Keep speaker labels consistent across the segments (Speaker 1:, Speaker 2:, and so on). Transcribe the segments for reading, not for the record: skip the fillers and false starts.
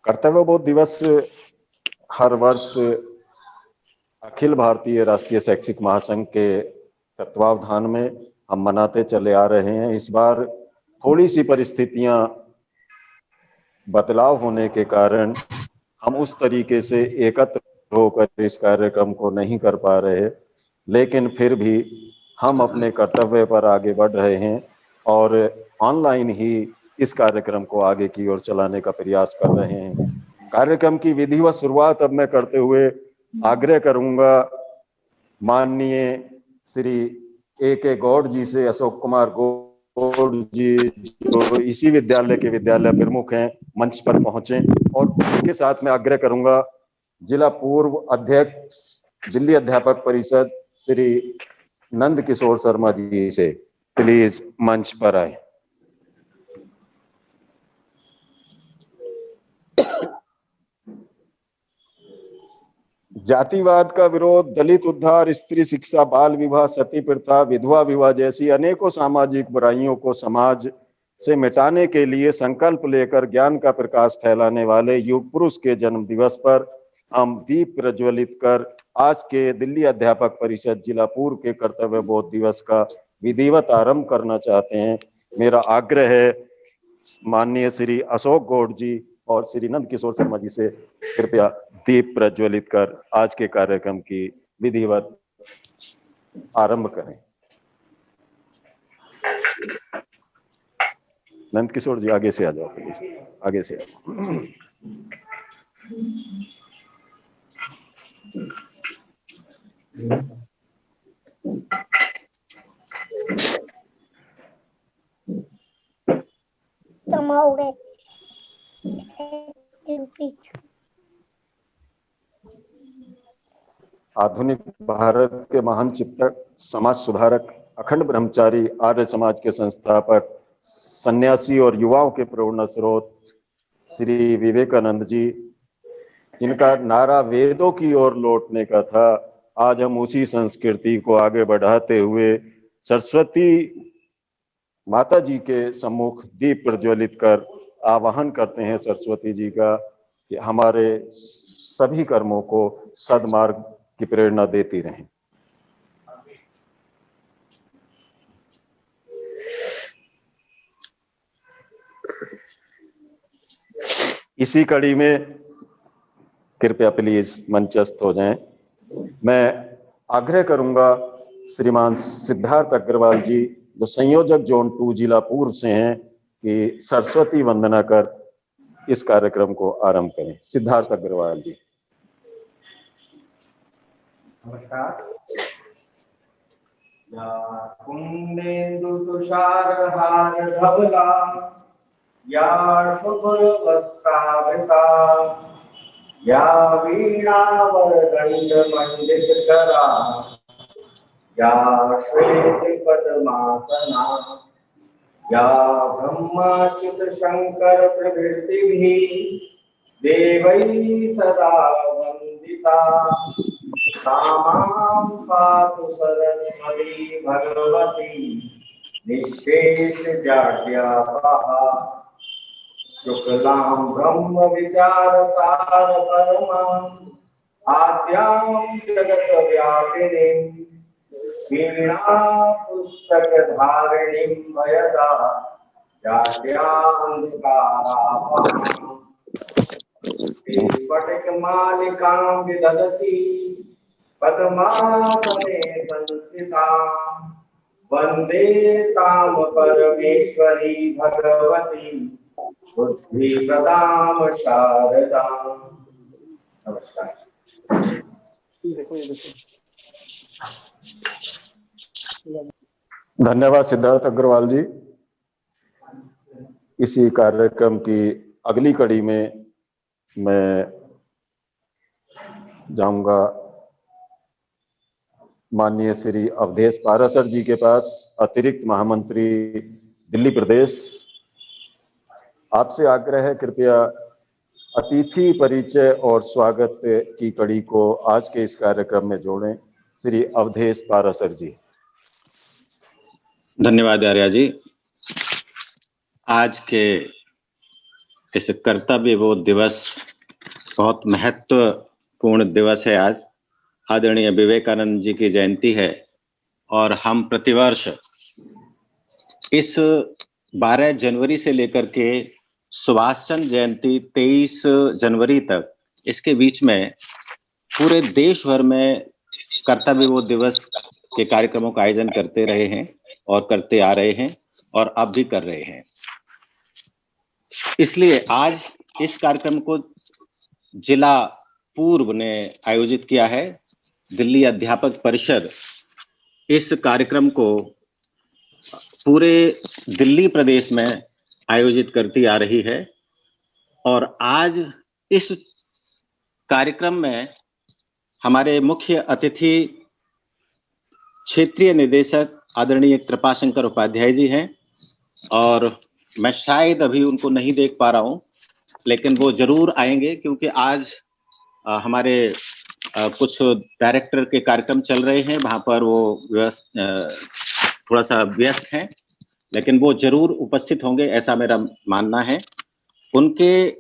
Speaker 1: कर्तव्य बोध दिवस हर वर्ष अखिल भारतीय राष्ट्रीय शैक्षिक महासंघ के तत्वावधान में हम मनाते चले आ रहे हैं। इस बार थोड़ी सी परिस्थितियां बदलाव होने के कारण हम उस तरीके से एकत्र होकर इस कार्यक्रम को नहीं कर पा रहे, लेकिन फिर भी हम अपने कर्तव्य पर आगे बढ़ रहे हैं और ऑनलाइन ही इस कार्यक्रम को आगे की ओर चलाने का प्रयास कर रहे हैं। कार्यक्रम की विधिवत शुरुआत अब मैं करते हुए आग्रह करूंगा माननीय श्री A.K. गौड़ जी से, अशोक कुमार गौड़ जी जो इसी विद्यालय के विद्यालय प्रमुख हैं, मंच पर पहुंचे और उनके साथ में आग्रह करूंगा जिला पूर्व अध्यक्ष दिल्ली अध्यापक परिषद श्री नंद किशोर शर्मा जी से प्लीज मंच पर आए। जातिवाद का विरोध, दलित उद्धार, स्त्री शिक्षा, बाल विवाह, सती प्रथा, विधवा विवाह जैसी अनेकों सामाजिक बुराइयों को समाज से मिटाने के लिए संकल्प लेकर ज्ञान का प्रकाश फैलाने वाले युग पुरुष के जन्म दिवस पर हम दीप प्रज्वलित कर आज के दिल्ली अध्यापक परिषद जिला पूर्व के कर्तव्य बोध दिवस का विधिवत आरंभ करना चाहते हैं। मेरा आग्रह है माननीय श्री अशोक गौड़ जी और श्री नंद किशोर शर्मा जी से कृपया दीप प्रज्वलित कर आज के कार्यक्रम की विधिवत आरंभ करें। नंद किशोर जी आगे से आ जाओ प्लीज, आगे से आ जाओ। आधुनिक भारत के महान चिंतक, समाज सुधारक, अखंड ब्रह्मचारी, आर्य समाज के संस्थापक, सन्यासी और युवाओं के प्रेरणा स्रोत श्री विवेकानंद जी, जिनका नारा वेदों की ओर लौटने का था, आज हम उसी संस्कृति को आगे बढ़ाते हुए सरस्वती माता जी के सम्मुख दीप प्रज्वलित कर आवाहन करते हैं सरस्वती जी का कि हमारे सभी कर्मों को सद्मार्ग की प्रेरणा देती रहें। इसी कड़ी में कृपया प्लीज मंचस्थ हो जाएं। मैं आग्रह करूंगा श्रीमान सिद्धार्थ अग्रवाल जी जो संयोजक जोन 2 जिला पूर्व से हैं कि सरस्वती वंदना कर इस कार्यक्रम को आरंभ करें। सिद्धार्थ अग्रवाल जी।
Speaker 2: नमस्कार। या कुंदेन्दु तुषारहार धवला, या शुभ्र वस्त्रावृता, या वीणावरदंड मंडितकरा, या श्वेत पद्मासना, या ब्रह्माच्युत शंकर प्रभृतिभिः देवैः सदा वंदिता, तामां पातु सरस्वती भगवती निःशेष जाड्यापहा, शुक्लां ब्रह्म विचार सार परमां आद्यां जगत व्यापिनीं वीणा पुस्तक धारिणीं भयदा जाड्यान्धकारापहां, स्फटिक मालिकां विदधती पद्मासने संस्थितां, वंदे तां परमेश्वरी भगवती बुद्धि प्रदां शारदां। नमस्कार।
Speaker 1: धन्यवाद सिद्धार्थ अग्रवाल जी। इसी कार्यक्रम की अगली कड़ी में मैं जाऊंगा माननीय श्री अवधेश पाराशर जी के पास, अतिरिक्त महामंत्री दिल्ली प्रदेश। आपसे आग्रह है कृपया अतिथि परिचय और स्वागत की कड़ी को आज के इस कार्यक्रम में जोड़ें। श्री अवधेश पाराशर जी।
Speaker 3: धन्यवाद आर्या जी। आज के इस कर्तव्य बोध दिवस बहुत महत्वपूर्ण दिवस है। आज आदरणीय विवेकानंद जी की जयंती है और हम प्रतिवर्ष इस 12 जनवरी से लेकर के सुभाष चंद्र जयंती 23 जनवरी तक, इसके बीच में पूरे देश भर में कर्तव्य बोध दिवस के कार्यक्रमों का आयोजन करते रहे हैं और करते आ रहे हैं और अब भी कर रहे हैं। इसलिए आज इस कार्यक्रम को जिला पूर्व ने आयोजित किया है। दिल्ली अध्यापक परिषद इस कार्यक्रम को पूरे दिल्ली प्रदेश में आयोजित करती आ रही है और आज इस कार्यक्रम में हमारे मुख्य अतिथि क्षेत्रीय निदेशक आदरणीय कृपाशंकर उपाध्याय जी हैं और मैं शायद अभी उनको नहीं देख पा रहा हूं, लेकिन वो जरूर आएंगे क्योंकि आज हमारे कुछ डायरेक्टर के कार्यक्रम चल रहे हैं, वहां पर वो थोड़ा सा व्यस्त हैं, लेकिन वो जरूर उपस्थित होंगे, ऐसा मेरा मानना है। उनके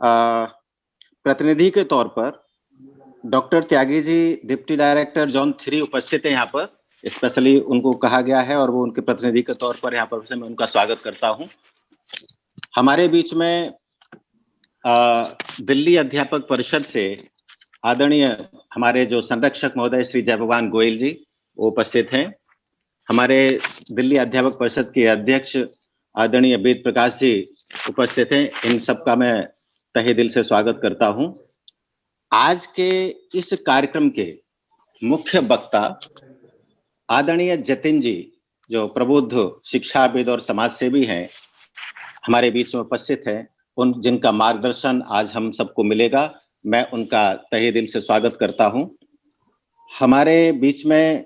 Speaker 3: प्रतिनिधि के तौर पर doctor Tyagi ji, deputy director zone 3 उपस्थित है यहाँ पर। स्पेशली उनको कहा गया है और वो उनके प्रतिनिधि के तौर पर यहाँ पर से मैं उनका स्वागत करता हूँ। हमारे बीच में दिल्ली अध्यापक परिषद से आदरणीय हमारे जो संरक्षक महोदय श्री जय भगवान गोयल जी वो उपस्थित हैं। हमारे दिल्ली अध्यापक परिषद के अध्यक्ष आदरणीय वेद प्रकाश जी उपस्थित हैं। इन सबका मैं तहे दिल से स्वागत करता हूं। आज के इस कार्यक्रम के मुख्य वक्ता आदरणीय जतिन जी, जो प्रबुद्ध शिक्षाविद और समाज सेवी हैं, हमारे बीच में उपस्थित हैं। उन जिनका मार्गदर्शन आज हम सबको मिलेगा, मैं उनका तहे दिल से स्वागत करता हूं। हमारे बीच में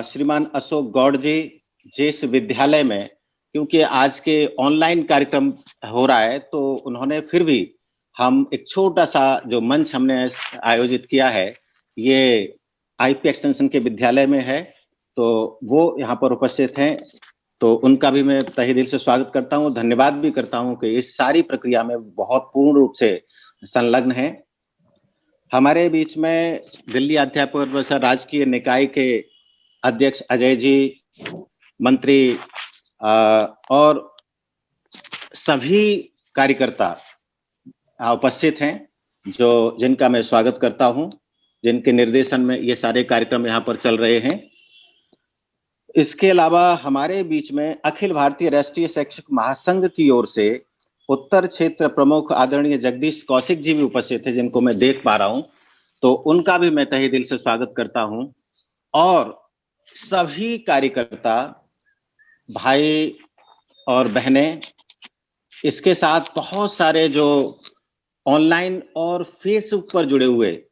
Speaker 3: श्रीमान अशोक गौड़ जी, जिस विद्यालय में, क्योंकि आज के ऑनलाइन कार्यक्रम हो रहा है तो उन्होंने फिर भी हम एक छोटा सा जो मंच हमने आयोजित किया है, ये आईपी एक्सटेंशन के विद्यालय में है, तो वो यहाँ पर उपस्थित हैं, तो उनका भी मैं तहे दिल से स्वागत करता हूँ। धन्यवाद भी करता हूँ कि इस सारी प्रक्रिया में बहुत पूर्ण रूप से संलग्न है। हमारे बीच में दिल्ली अध्यापक परिषद राजकीय निकाय के अध्यक्ष अजय जी, मंत्री और सभी कार्यकर्ता उपस्थित हैं, जिनका मैं स्वागत करता हूं, जिनके निर्देशन में ये सारे कार्यक्रम यहाँ पर चल रहे हैं। इसके अलावा हमारे बीच में अखिल भारतीय राष्ट्रीय शैक्षिक महासंघ की ओर से उत्तर क्षेत्र प्रमुख आदरणीय जगदीश कौशिक जी भी उपस्थित थे, जिनको मैं देख पा रहा हूं, तो उनका भी मैं तहे दिल से स्वागत करता हूं। और सभी कार्यकर्ता भाई और बहनें, इसके साथ बहुत सारे जो ऑनलाइन और फेसबुक पर जुड़े हुए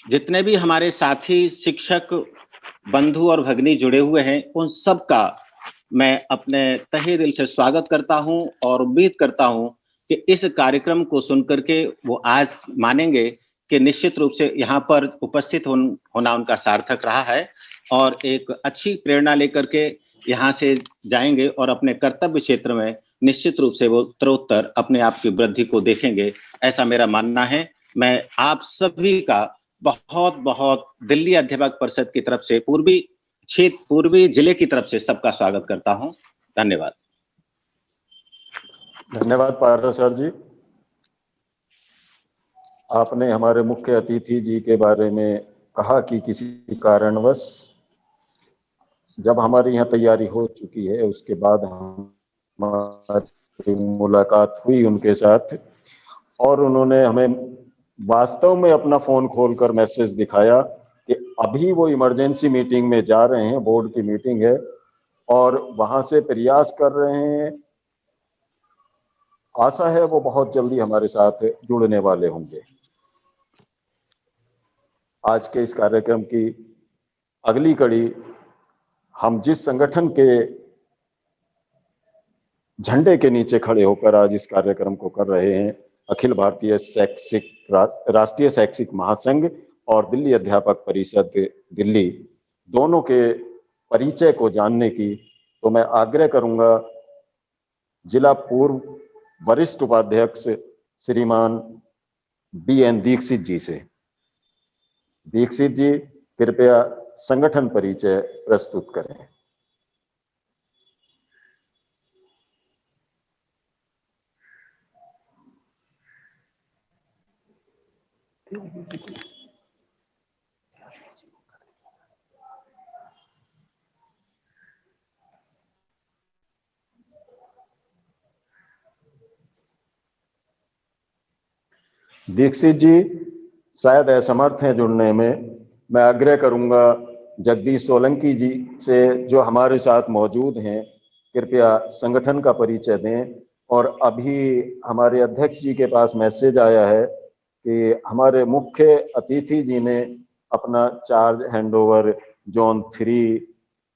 Speaker 3: जितने भी हमारे साथी शिक्षक बंधु और भगिनी जुड़े हुए हैं, उन सब का मैं अपने तहे दिल से स्वागत करता हूं और उम्मीद करता हूं कि इस कार्यक्रम को सुनकर के वो आज मानेंगे कि निश्चित रूप से यहाँ पर उपस्थित होना उनका सार्थक रहा है और एक अच्छी प्रेरणा लेकर के यहाँ से जाएंगे और अपने कर्तव्य क्षेत्र में निश्चित रूप से वो उत्तरोत्तर अपने आप की वृद्धि को देखेंगे, ऐसा मेरा मानना है। मैं आप सभी का बहुत बहुत दिल्ली अध्यापक परिषद की तरफ से, पूर्वी जिले की तरफ से सबका स्वागत करता हूं। धन्यवाद।
Speaker 1: धन्यवाद पारस सर जी। आपने हमारे मुख्य अतिथि जी के बारे में कहा कि किसी कारणवश जब हमारी यहाँ तैयारी हो चुकी है उसके बाद हमारी मुलाकात हुई उनके साथ और उन्होंने हमें वास्तव में अपना फोन खोलकर मैसेज दिखाया कि अभी वो इमरजेंसी मीटिंग में जा रहे हैं, बोर्ड की मीटिंग है और वहां से प्रयास कर रहे हैं। आशा है वो बहुत जल्दी हमारे साथ जुड़ने वाले होंगे। आज के इस कार्यक्रम की अगली कड़ी हम जिस संगठन के झंडे के नीचे खड़े होकर आज इस कार्यक्रम को कर रहे हैं, अखिल भारतीय राष्ट्रीय शैक्षिक महासंघ और दिल्ली अध्यापक परिषद दिल्ली, दोनों के परिचय को जानने की, तो मैं आग्रह करूंगा जिला पूर्व वरिष्ठ उपाध्यक्ष श्रीमान BN दीक्षित जी से। दीक्षित जी कृपया संगठन परिचय प्रस्तुत करें। दीक्षित जी शायद असमर्थ हैं जुड़ने में। मैं आग्रह करूंगा जगदीश सोलंकी जी से, जो हमारे साथ मौजूद हैं, कृपया संगठन का परिचय दें। और अभी हमारे अध्यक्ष जी के पास मैसेज आया है कि हमारे मुख्य अतिथि जी ने अपना चार्ज हैंडओवर जोन 3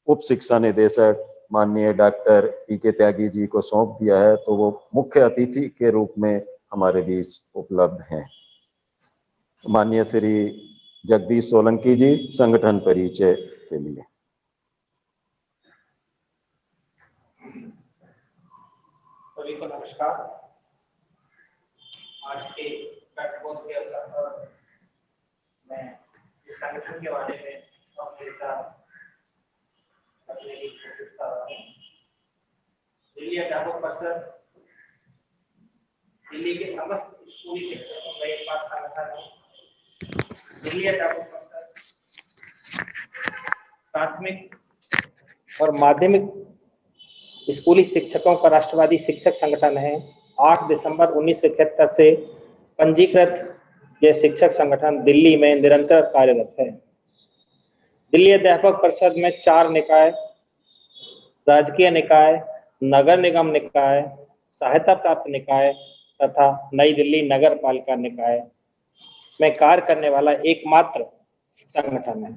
Speaker 1: उप शिक्षा निदेशक माननीय डॉक्टर PK त्यागी जी को सौंप दिया है, तो वो मुख्य अतिथि के रूप में हमारे बीच उपलब्ध हैं। माननीय श्री जगदीश सोलंकी जी, संगठन परिचय के लिए।
Speaker 4: सभी को नमस्कार। आज के बैठकों के अवसर पर मैं इस संगठन के बारे में अपने विचार रखने की कोशिश कर रहा हूँ। दिल्ली अध्यापक परिषद दिल्ली के समस्त स्कूली शिक्षकों का एक बात संगठन है। दिल्ली अध्यापक परिषद प्राथमिक और माध्यमिक स्कूली शिक्षकों का राष्ट्रवादी शिक्षक संगठन है। 8 दिसंबर 1971 से पंजीकृत यह शिक्षक संगठन दिल्ली में निरंतर कार्यरत है। दिल्ली अध्यापक परिषद में 4 निकाय, राजकीय निकाय, नगर निगम निकाय, सहायता प्राप्त निकाय तथा नई दिल्ली नगर पालिका निकाय में कार्य करने वाला एकमात्र संगठन है।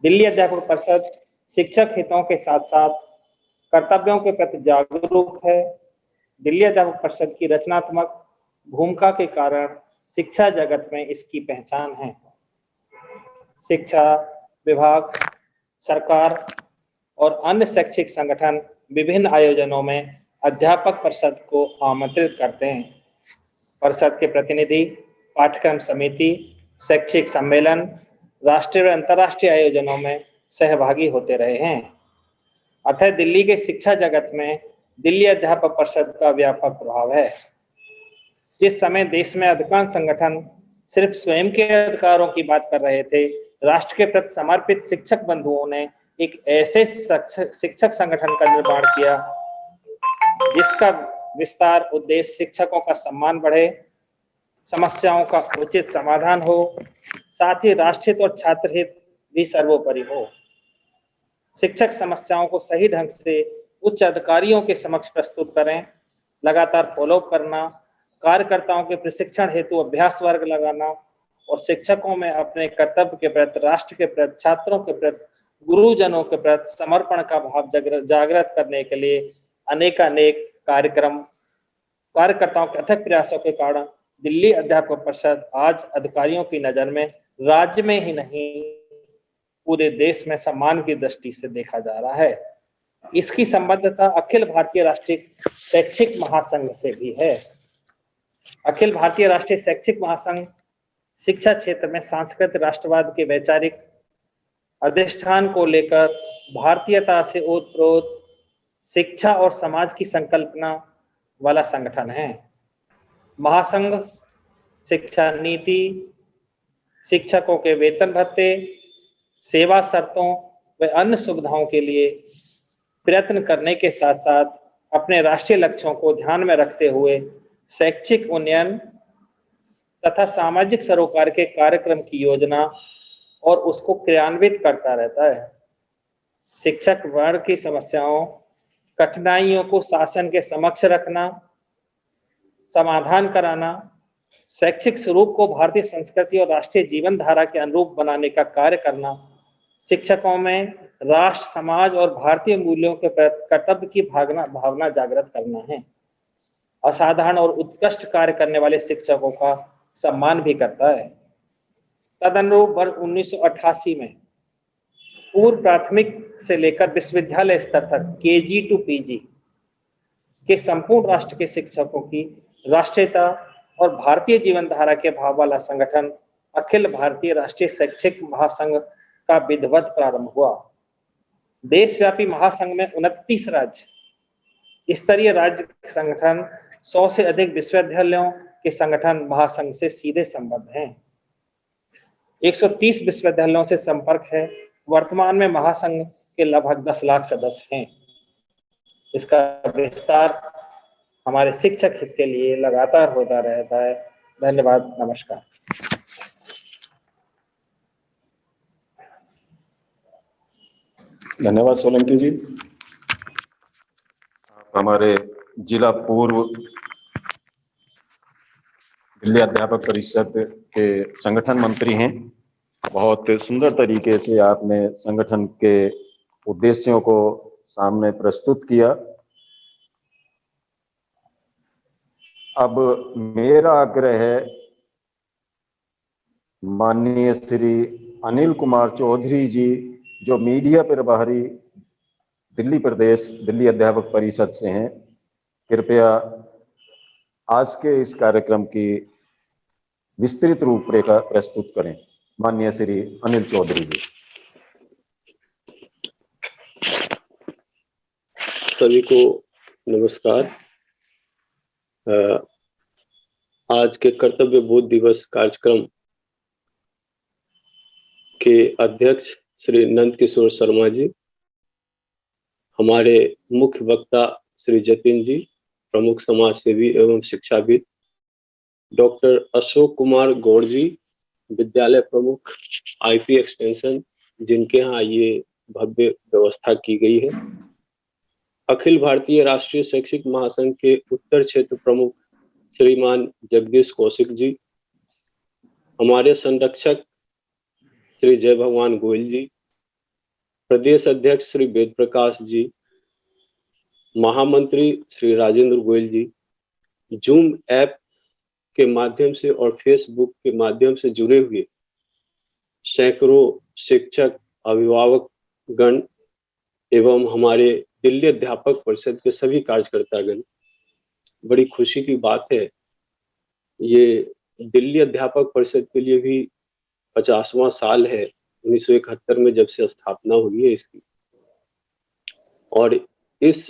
Speaker 4: दिल्ली अध्यापक परिषद शिक्षक हितों के साथ साथ कर्तव्यों के प्रति जागरूक है। दिल्ली अध्यापक परिषद की रचनात्मक भूमिका के कारण शिक्षा जगत में इसकी पहचान है। शिक्षा विभाग, सरकार और अन्य शैक्षिक संगठन विभिन्न आयोजनों में अध्यापक परिषद को आमंत्रित करते हैं। परिषद के प्रतिनिधि पाठ्यक्रम समिति, शैक्षिक सम्मेलन, राष्ट्रीय और अंतर्राष्ट्रीय आयोजनों में सहभागी होते रहे हैं। अतः दिल्ली के शिक्षा जगत में दिल्ली अध्यापक परिषद का व्यापक प्रभाव है। जिस समय देश में अधिकांश संगठन सिर्फ स्वयं के अधिकारों की बात कर रहे थे, राष्ट्र के प्रति समर्पित शिक्षक बंधुओं ने एक ऐसे शिक्षक संगठन का निर्माण किया जिसका विस्तार उद्देश्य शिक्षकों का सम्मान बढ़े, समस्याओं का उचित समाधान हो, साथ ही राष्ट्र हित और छात्र हित भी सर्वोपरि हो। शिक्षक समस्याओं को सही ढंग से उच्च अधिकारियों के समक्ष प्रस्तुत करें, लगातार फॉलोअप करना, कार्यकर्ताओं के प्रशिक्षण हेतु अभ्यास वर्ग लगाना और शिक्षकों में अपने कर्तव्य के प्रति, राष्ट्र के प्रति, छात्रों के प्रति, गुरुजनों के प्रति समर्पण का भाव जागृत करने के लिए अनेकानेक कार्यकर्ताओं के अथक प्रयासों के कारण दिल्ली अध्यापक परिषद आज अधिकारियों की नजर में राज्य में ही नहीं पूरे देश में सम्मान की दृष्टि से देखा जा रहा है। इसकी संबद्धता अखिल भारतीय राष्ट्रीय शैक्षिक महासंघ से भी है। अखिल भारतीय राष्ट्रीय शैक्षिक महासंघ शिक्षा क्षेत्र में सांस्कृतिक राष्ट्रवाद के वैचारिक अधिष्ठान को लेकर भारतीयता से ओतप्रोत शिक्षा और समाज की संकल्पना वाला संगठन है। महासंघ शिक्षा नीति, शिक्षकों के वेतन भत्ते, सेवा शर्तों व अन्य सुविधाओं के लिए प्रयत्न करने के साथ साथ अपने राष्ट्रीय लक्ष्यों को ध्यान में रखते हुए शैक्षिक उन्नयन तथा सामाजिक सरोकार के कार्यक्रम की योजना और उसको क्रियान्वित करता रहता है। शिक्षक वर्ग की समस्याओं, कठिनाइयों को शासन के समक्ष रखना, समाधान कराना, शैक्षिक स्वरूप को भारतीय संस्कृति और राष्ट्रीय जीवन धारा के अनुरूप बनाने का कार्य करना, शिक्षकों में राष्ट्र, समाज और भारतीय मूल्यों के प्रति कर्तव्य की भावना जागृत करना है। असाधारण और उत्कृष्ट कार्य करने वाले शिक्षकों का सम्मान भी करता है। तदनुरूप वर्ष 1988 में पूर्व प्राथमिक से लेकर विश्वविद्यालय स्तर तक KG to PG कि संपूर्ण राष्ट्र के शिक्षकों की राष्ट्रीयता और भारतीय जीवन धारा के भाव वाला संगठन अखिल भारतीय राष्ट्रीय शैक्षिक महासंघ का विधिवत प्रारंभ हुआ। देशव्यापी महासंघ में 29 राज्य स्तरीय राज्य संगठन, 100 से अधिक विश्वविद्यालयों के संगठन महासंघ से सीधे संबद्ध हैं। 130 विश्वविद्यालयों से संपर्क है। वर्तमान में महासंघ के लगभग 10 लाख सदस्य हैं। इसका विस्तार हमारे शिक्षक हित के लिए लगातार होता रहता है। धन्यवाद, नमस्कार।
Speaker 1: धन्यवाद सोलंकी जी। हमारे जिला पूर्व दिल्ली अध्यापक परिषद के संगठन मंत्री हैं। बहुत सुंदर तरीके से आपने संगठन के उद्देश्यों को सामने प्रस्तुत किया। अब मेरा आग्रह है माननीय श्री अनिल कुमार चौधरी जी, जो मीडिया प्रभारी दिल्ली प्रदेश दिल्ली अध्यापक परिषद से हैं, कृपया आज के इस कार्यक्रम की विस्तृत रूपरेखा प्रस्तुत करें। माननीय श्री अनिल चौधरी जी।
Speaker 5: सभी को नमस्कार। आज के कर्तव्य बोध दिवस कार्यक्रम के अध्यक्ष श्री नंद किशोर शर्मा जी, हमारे मुख्य वक्ता श्री जतिन जी, प्रमुख समाज सेवी एवं शिक्षाविद डॉक्टर अशोक कुमार गौड़ जी, विद्यालय प्रमुख आईपी एक्सटेंशन, जिनके यहाँ ये भव्य व्यवस्था की गई है, अखिल भारतीय राष्ट्रीय शैक्षिक महासंघ के उत्तर क्षेत्र प्रमुख श्रीमान जगदीश कौशिक जी, हमारे संरक्षक श्री जय भगवान गोयल जी, प्रदेश अध्यक्ष श्री वेद प्रकाश जी, महामंत्री श्री राजेंद्र गोयल जी, जूम ऐप के माध्यम से और फेसबुक के माध्यम से जुड़े हुए सैकड़ों शिक्षक, अभिभावक गण एवं हमारे दिल्ली अध्यापक परिषद के सभी कार्यकर्तागण, बड़ी खुशी की बात है। ये दिल्ली अध्यापक परिषद के लिए भी 50वां साल है। 1971 में जब से स्थापना हुई है इसकी, और इस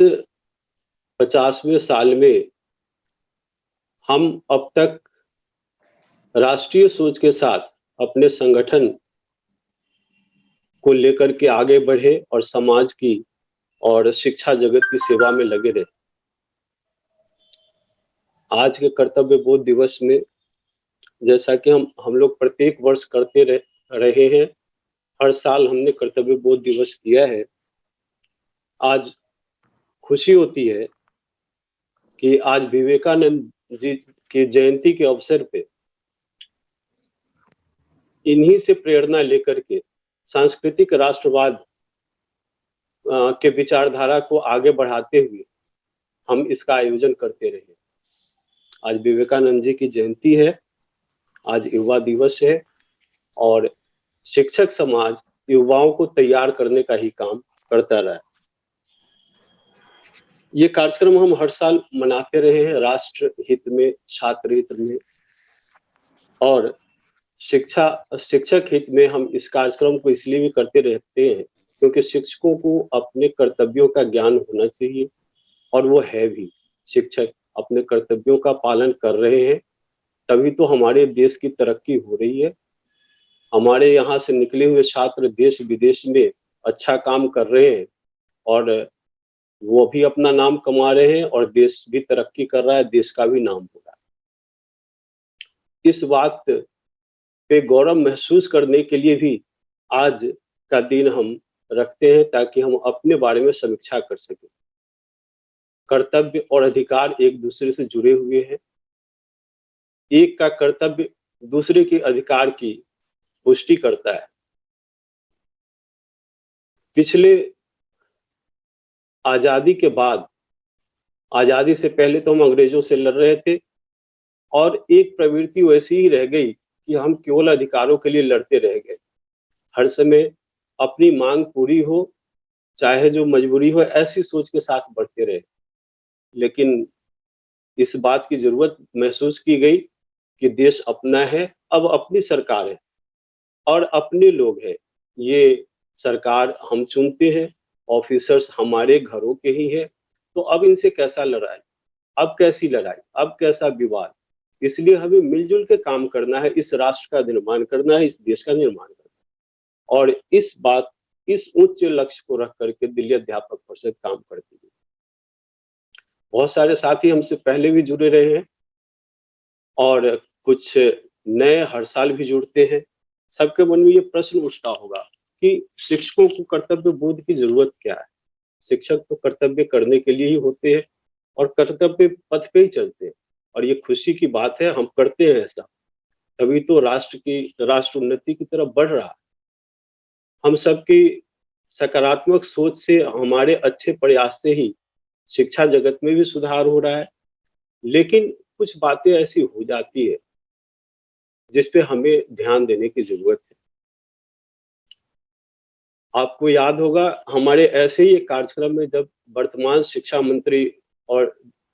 Speaker 5: 50वें साल में हम अब तक राष्ट्रीय सोच के साथ अपने संगठन को लेकर के आगे बढ़े और समाज की और शिक्षा जगत की सेवा में लगे रहे। आज के कर्तव्य बोध दिवस में, जैसा कि हम लोग प्रत्येक वर्ष करते रहे हैं, हर साल हमने कर्तव्य बोध दिवस किया है। आज खुशी होती है कि आज विवेकानंद जी की जयंती के अवसर पे इन्हीं से प्रेरणा लेकर के सांस्कृतिक राष्ट्रवाद के विचारधारा को आगे बढ़ाते हुए हम इसका आयोजन करते रहे। आज विवेकानंद जी की जयंती है, आज युवा दिवस है, और शिक्षक समाज युवाओं को तैयार करने का ही काम करता रहा। ये कार्यक्रम हम हर साल मनाते रहे हैं, राष्ट्र हित में, छात्र हित में और शिक्षक हित में। हम इस कार्यक्रम को इसलिए भी करते रहते हैं क्योंकि शिक्षकों को अपने कर्तव्यों का ज्ञान होना चाहिए, और वो है भी। शिक्षक अपने कर्तव्यों का पालन कर रहे हैं, तभी तो हमारे देश की तरक्की हो रही है। हमारे यहाँ से निकले हुए छात्र देश विदेश में अच्छा काम कर रहे हैं और वो भी अपना नाम कमा रहे हैं, और देश भी तरक्की कर रहा है, देश का भी नाम हो रहा है। इस बात पे गौरव महसूस करने के लिए भी आज का दिन हम रखते हैं, ताकि हम अपने बारे में समीक्षा कर सकें। कर्तव्य और अधिकार एक दूसरे से जुड़े हुए हैं। एक का कर्तव्य दूसरे के अधिकार की पुष्टि करता है। पिछले आजादी के बाद, आजादी से पहले तो हम अंग्रेजों से लड़ रहे थे, और एक प्रवृत्ति वैसी ही रह गई कि हम केवल अधिकारों के लिए लड़ते रह गए। हर समय अपनी मांग पूरी हो, चाहे जो मजबूरी हो, ऐसी सोच के साथ बढ़ते रहे। लेकिन इस बात की जरूरत महसूस की गई कि देश अपना है, अब अपनी सरकार है और अपने लोग हैं। ये सरकार हम चुनते हैं, ऑफिसर्स हमारे घरों के ही हैं, तो अब इनसे कैसा लड़ाई, अब कैसी लड़ाई, अब कैसा विवाद। इसलिए हमें मिलजुल के काम करना है, इस राष्ट्र का निर्माण करना है, इस देश का निर्माण करना है। और इस उच्च लक्ष्य को रख करके दिल्ली अध्यापक परिषद काम करती है। बहुत सारे साथी हमसे पहले भी जुड़े रहे हैं और कुछ नए हर साल भी जुड़ते हैं। सबके मन में ये प्रश्न उठता होगा कि शिक्षकों को कर्तव्य बोध की जरूरत क्या है। शिक्षक तो कर्तव्य करने के लिए ही होते हैं और कर्तव्य पथ पे ही चलते हैं, और ये खुशी की बात है, हम करते हैं ऐसा, तभी तो राष्ट्र उन्नति की तरफ बढ़ रहा है। हम सबकी सकारात्मक सोच से, हमारे अच्छे प्रयास से ही शिक्षा जगत में भी सुधार हो रहा है। लेकिन कुछ बातें ऐसी हो जाती है जिस पे हमें ध्यान देने की जरूरत है। आपको याद होगा, हमारे ऐसे ही एक कार्यक्रम में जब वर्तमान शिक्षा मंत्री और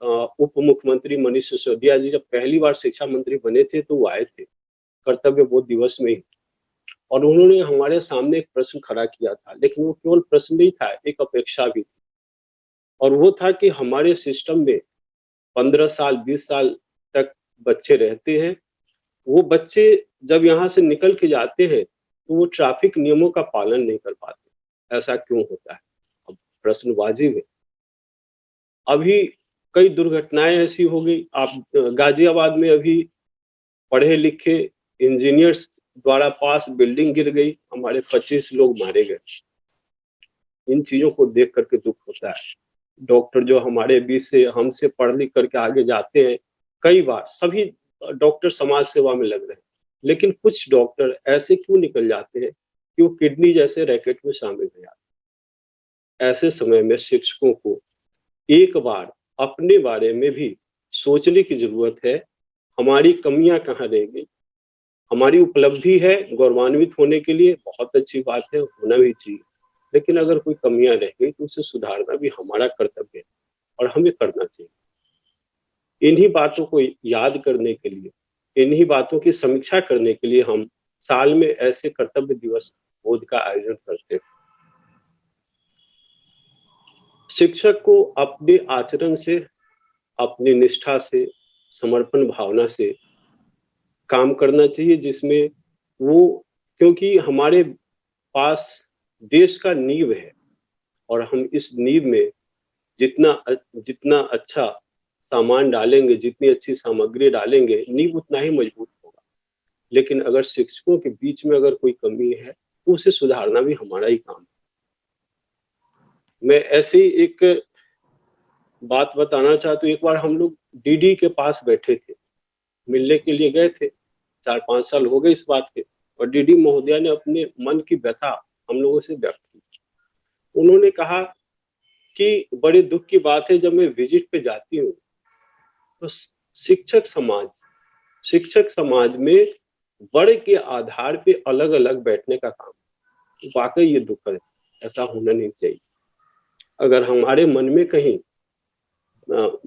Speaker 5: उप मुख्यमंत्री मनीष सिसोदिया जी जब पहली बार शिक्षा मंत्री बने थे, तो वो आए थे कर्तव्य बोध दिवस में ही, और उन्होंने हमारे सामने एक प्रश्न खड़ा किया था। लेकिन वो केवल प्रश्न नहीं था, एक अपेक्षा भी थी, और वो था कि हमारे सिस्टम में 15 साल 20 साल तक बच्चे रहते हैं। वो बच्चे जब यहाँ से निकल के जाते हैं तो वो ट्रैफिक नियमों का पालन नहीं कर पाते। ऐसा क्यों होता है? अब प्रश्न वाजिब है। अभी कई दुर्घटनाएं ऐसी हो गई। आप गाजियाबाद में अभी पढ़े लिखे इंजीनियर्स द्वारा पास बिल्डिंग गिर गई, हमारे 25 लोग मारे गए। इन चीजों को देख करके दुख होता है। डॉक्टर जो हमारे बीच से हमसे पढ़ लिख करके आगे जाते हैं, कई बार सभी डॉक्टर समाज सेवा में लग रहे हैं, लेकिन कुछ डॉक्टर ऐसे क्यों निकल जाते हैं कि वो किडनी जैसे रैकेट में शामिल हो जाते हैं। ऐसे समय में शिक्षकों को एक बार अपने बारे में भी सोचने की जरूरत है। हमारी कमियां कहाँ रह गई, हमारी उपलब्धि है गौरवान्वित होने के लिए, बहुत अच्छी बात है, होना भी चाहिए, लेकिन अगर कोई कमियां रह गई तो उसे सुधारना भी हमारा कर्तव्य है और हमें करना चाहिए। इन्हीं बातों को याद करने के लिए, इन्हीं बातों की समीक्षा करने के लिए हम साल में ऐसे कर्तव्य दिवस बोध का आयोजन करते हैं। शिक्षक को अपने आचरण से, अपनी निष्ठा से, समर्पण भावना से काम करना चाहिए, जिसमें वो, क्योंकि हमारे पास देश का नींव है और हम इस नींव में जितना जितना अच्छा सामान डालेंगे, जितनी अच्छी सामग्री डालेंगे, नींव उतना ही मजबूत होगा। लेकिन अगर शिक्षकों के बीच में अगर कोई कमी है तो उसे सुधारना भी हमारा ही काम है। मैं ऐसे ही एक बात बताना चाहता हूँ। एक बार हम लोग डीडी के पास बैठे थे, मिलने के लिए गए थे, 4-5 साल हो गए इस बात के, और डीडी महोदया ने अपने मन की व्यथा हम लोगों से व्यक्त की। उन्होंने कहा कि बड़े दुख की बात है, जब मैं विजिट पे जाती हूँ तो शिक्षक समाज में वर्ग के आधार पे अलग अलग बैठने का काम, वाकई ये दुख है, ऐसा होना नहीं चाहिए। अगर हमारे मन में कहीं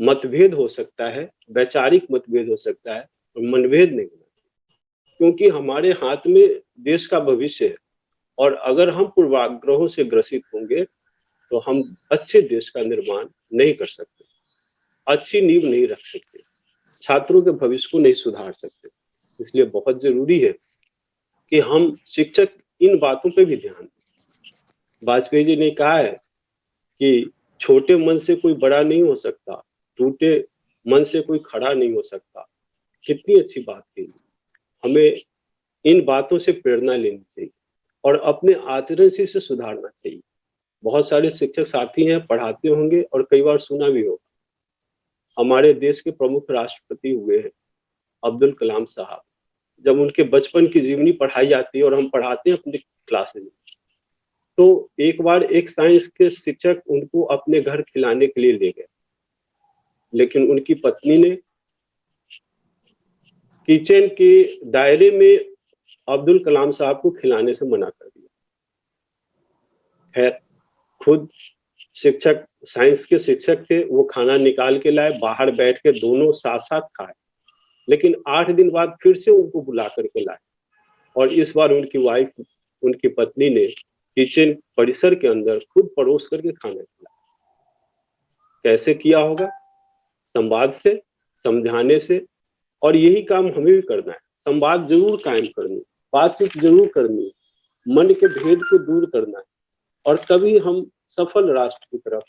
Speaker 5: मतभेद हो सकता है, वैचारिक मतभेद हो सकता है, तो मनभेद नहीं होना चाहिए, क्योंकि हमारे हाथ में देश का भविष्य है, और अगर हम पूर्वाग्रहों से ग्रसित होंगे तो हम अच्छे देश का निर्माण नहीं कर सकते, अच्छी नींव नहीं रख सकते, छात्रों के भविष्य को नहीं सुधार सकते। इसलिए बहुत जरूरी है कि हम शिक्षक इन बातों पे भी ध्यान दें। वाजपेयी जी ने कहा है कि छोटे मन से कोई बड़ा नहीं हो सकता, टूटे मन से कोई खड़ा नहीं हो सकता। कितनी अच्छी बात थी। हमें इन बातों से प्रेरणा लेनी चाहिए और अपने आचरण से इसे सुधारना चाहिए। बहुत सारे शिक्षक साथी हैं, पढ़ाते होंगे और कई बार सुना भी होगा, हमारे देश के प्रमुख राष्ट्रपति हुए हैं अब्दुल कलाम साहब। जब उनके बचपन की जीवनी पढ़ाई जाती है और हम पढ़ाते हैं अपने क्लासेज में, तो एक बार एक साइंस के शिक्षक उनको अपने घर खिलाने के लिए ले गए, लेकिन उनकी पत्नी ने किचन के दायरे में अब्दुल कलाम साहब को खिलाने से मना कर दिया। खैर, खुद शिक्षक, साइंस के शिक्षक थे, वो खाना निकाल के लाए, बाहर बैठ के दोनों साथ साथ खाए। लेकिन 8 दिन बाद फिर से उनको बुला करके लाए और इस बार उनकी वाइफ, उनकी पत्नी ने किचन परिसर के अंदर खुद परोस करके खाना खिलाया। कैसे किया होगा? संवाद से, समझाने से। और यही काम हमें भी करना है। संवाद जरूर कायम करनी, बातचीत जरूर करनी, मन के भेद को दूर करना है और तभी हम सफल राष्ट्र की तरफ,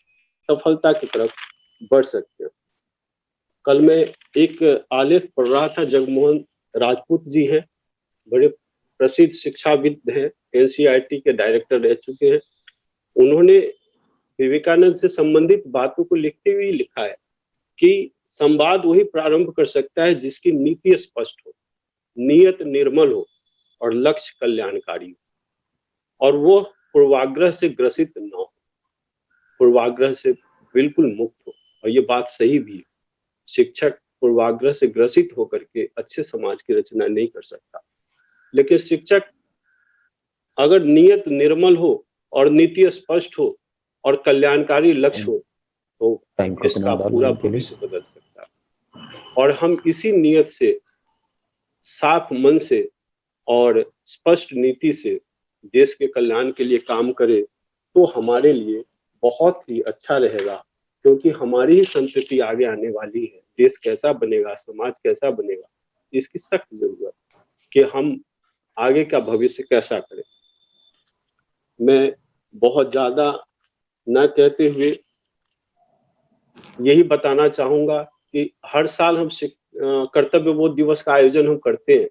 Speaker 5: सफलता की तरफ बढ़ सकते हैं। कल मैं एक आलेख पढ़ रहा था, जगमोहन राजपूत जी हैं, बड़े प्रसिद्ध शिक्षाविद हैं, एनसीईआरटी के डायरेक्टर रह चुके हैं। उन्होंने विवेकानंद से संबंधित बातों को लिखते हुए लिखा है कि संवाद वही प्रारंभ कर सकता है जिसकी नीति स्पष्ट हो, नियत निर्मल हो और लक्ष्य कल्याणकारी हो और वो पूर्वाग्रह से ग्रसित न हो, पूर्वाग्रह से बिल्कुल मुक्त हो। और ये बात सही भी है, शिक्षक पूर्वाग्रह से ग्रसित होकर के अच्छे समाज की रचना नहीं कर सकता। लेकिन शिक्षक अगर नियत निर्मल हो और नीति स्पष्ट हो और कल्याणकारी लक्ष्य हो तो इसका पूरा भविष्य बदल सकता है। और हम इसी नियत से, साफ मन से और स्पष्ट नीति से देश के कल्याण के लिए काम करें तो हमारे लिए बहुत ही अच्छा रहेगा, क्योंकि हमारी ही संतति आगे आने वाली है। देश कैसा बनेगा, समाज कैसा बनेगा, इसकी सख्त जरूरत कि हम आगे का भविष्य कैसा करें। मैं बहुत ज्यादा न कहते हुए यही बताना चाहूंगा कि हर साल हम कर्तव्य बोध दिवस का आयोजन हम करते हैं।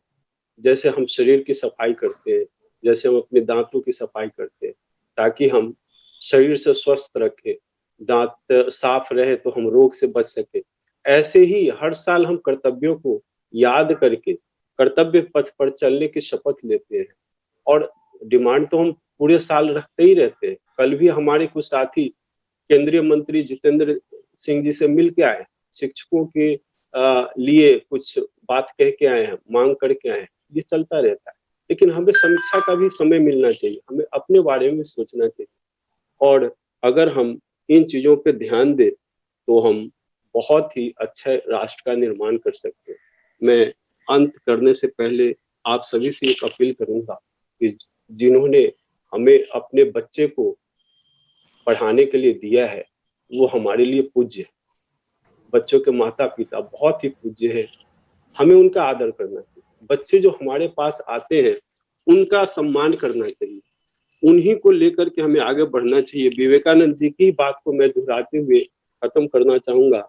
Speaker 5: जैसे हम शरीर की सफाई करते हैं, जैसे हम अपने दांतों की सफाई करते हैं ताकि हम शरीर से स्वस्थ रखें, दांत साफ रहे तो हम रोग से बच सके। ऐसे ही हर साल हम कर्तव्यों को याद करके कर्तव्य पथ पर चलने की शपथ लेते हैं और डिमांड तो हम पूरे साल रखते ही रहते हैं। कल भी हमारे कुछ साथी केंद्रीय मंत्री जितेंद्र सिंह जी से मिल के आए, शिक्षकों के लिए कुछ बात कह के आए हैं, मांग करके आए हैं। ये चलता रहता है, लेकिन हमें समीक्षा का भी समय मिलना चाहिए, हमें अपने बारे में सोचना चाहिए। और अगर हम इन चीजों पे ध्यान दें तो हम बहुत ही अच्छे राष्ट्र का निर्माण कर सकते हैं। मैं अंत करने से पहले आप सभी से एक अपील करूंगा कि जिन्होंने हमें अपने बच्चे को पढ़ाने के लिए दिया है वो हमारे लिए पूज्य है। बच्चों के माता पिता बहुत ही पूज्य है, हमें उनका आदर करना चाहिए। बच्चे जो हमारे पास आते हैं उनका सम्मान करना चाहिए, उन्हीं को लेकर के हमें आगे बढ़ना चाहिए। विवेकानंद जी की बात को मैं दोहराते हुए खत्म करना चाहूंगा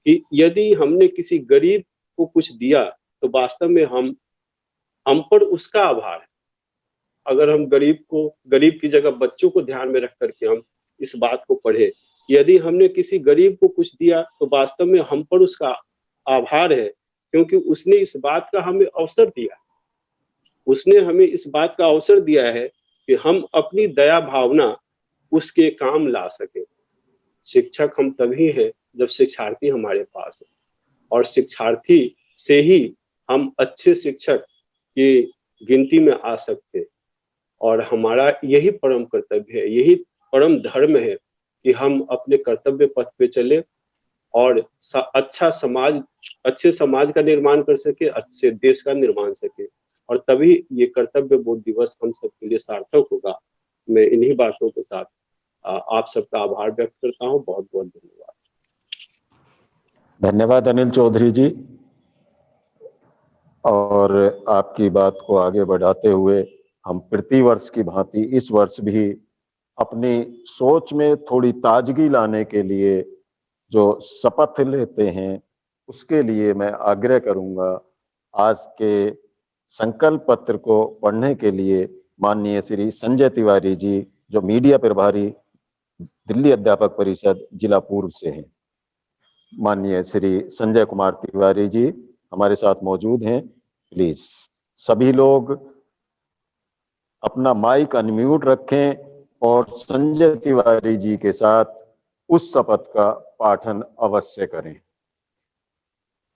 Speaker 5: कि यदि हमने किसी गरीब को कुछ दिया तो वास्तव में हम पर उसका आभार है। अगर हम गरीब की जगह बच्चों को ध्यान में रख करके हम इस बात को पढ़े, यदि हमने किसी गरीब को कुछ दिया तो वास्तव में हम पर उसका आभार है, क्योंकि उसने इस बात का हमें अवसर दिया, उसने हमें इस बात का अवसर दिया है कि हम अपनी दया भावना उसके काम ला सके। शिक्षक हम तभी हैं जब शिक्षार्थी हमारे पास है, और शिक्षार्थी से ही हम अच्छे शिक्षक की गिनती में आ सकते हैं। और हमारा यही परम कर्तव्य है, यही परम धर्म है कि हम अपने कर्तव्य पथ पे चले और अच्छे समाज का निर्माण कर सके, अच्छे देश का निर्माण सके, और तभी ये कर्तव्य बोध दिवस हम सबके लिए सार्थक होगा। मैं इन्हीं बातों के साथ आप सबका आभार व्यक्त करता हूँ। बहुत बहुत धन्यवाद।
Speaker 1: धन्यवाद अनिल चौधरी जी। और आपकी बात को आगे बढ़ाते हुए हम प्रतिवर्ष की भांति इस वर्ष भी अपनी सोच में थोड़ी ताजगी लाने के लिए जो शपथ लेते हैं उसके लिए मैं आग्रह करूंगा। आज के संकल्प पत्र को पढ़ने के लिए माननीय श्री संजय तिवारी जी, जो मीडिया प्रभारी दिल्ली अध्यापक परिषद जिला पूर्व से हैं, माननीय श्री संजय कुमार तिवारी जी हमारे साथ मौजूद हैं। प्लीज सभी लोग अपना माइक अनम्यूट रखें और संजय तिवारी जी के साथ उस शपथ का पाठन अवश्य करें।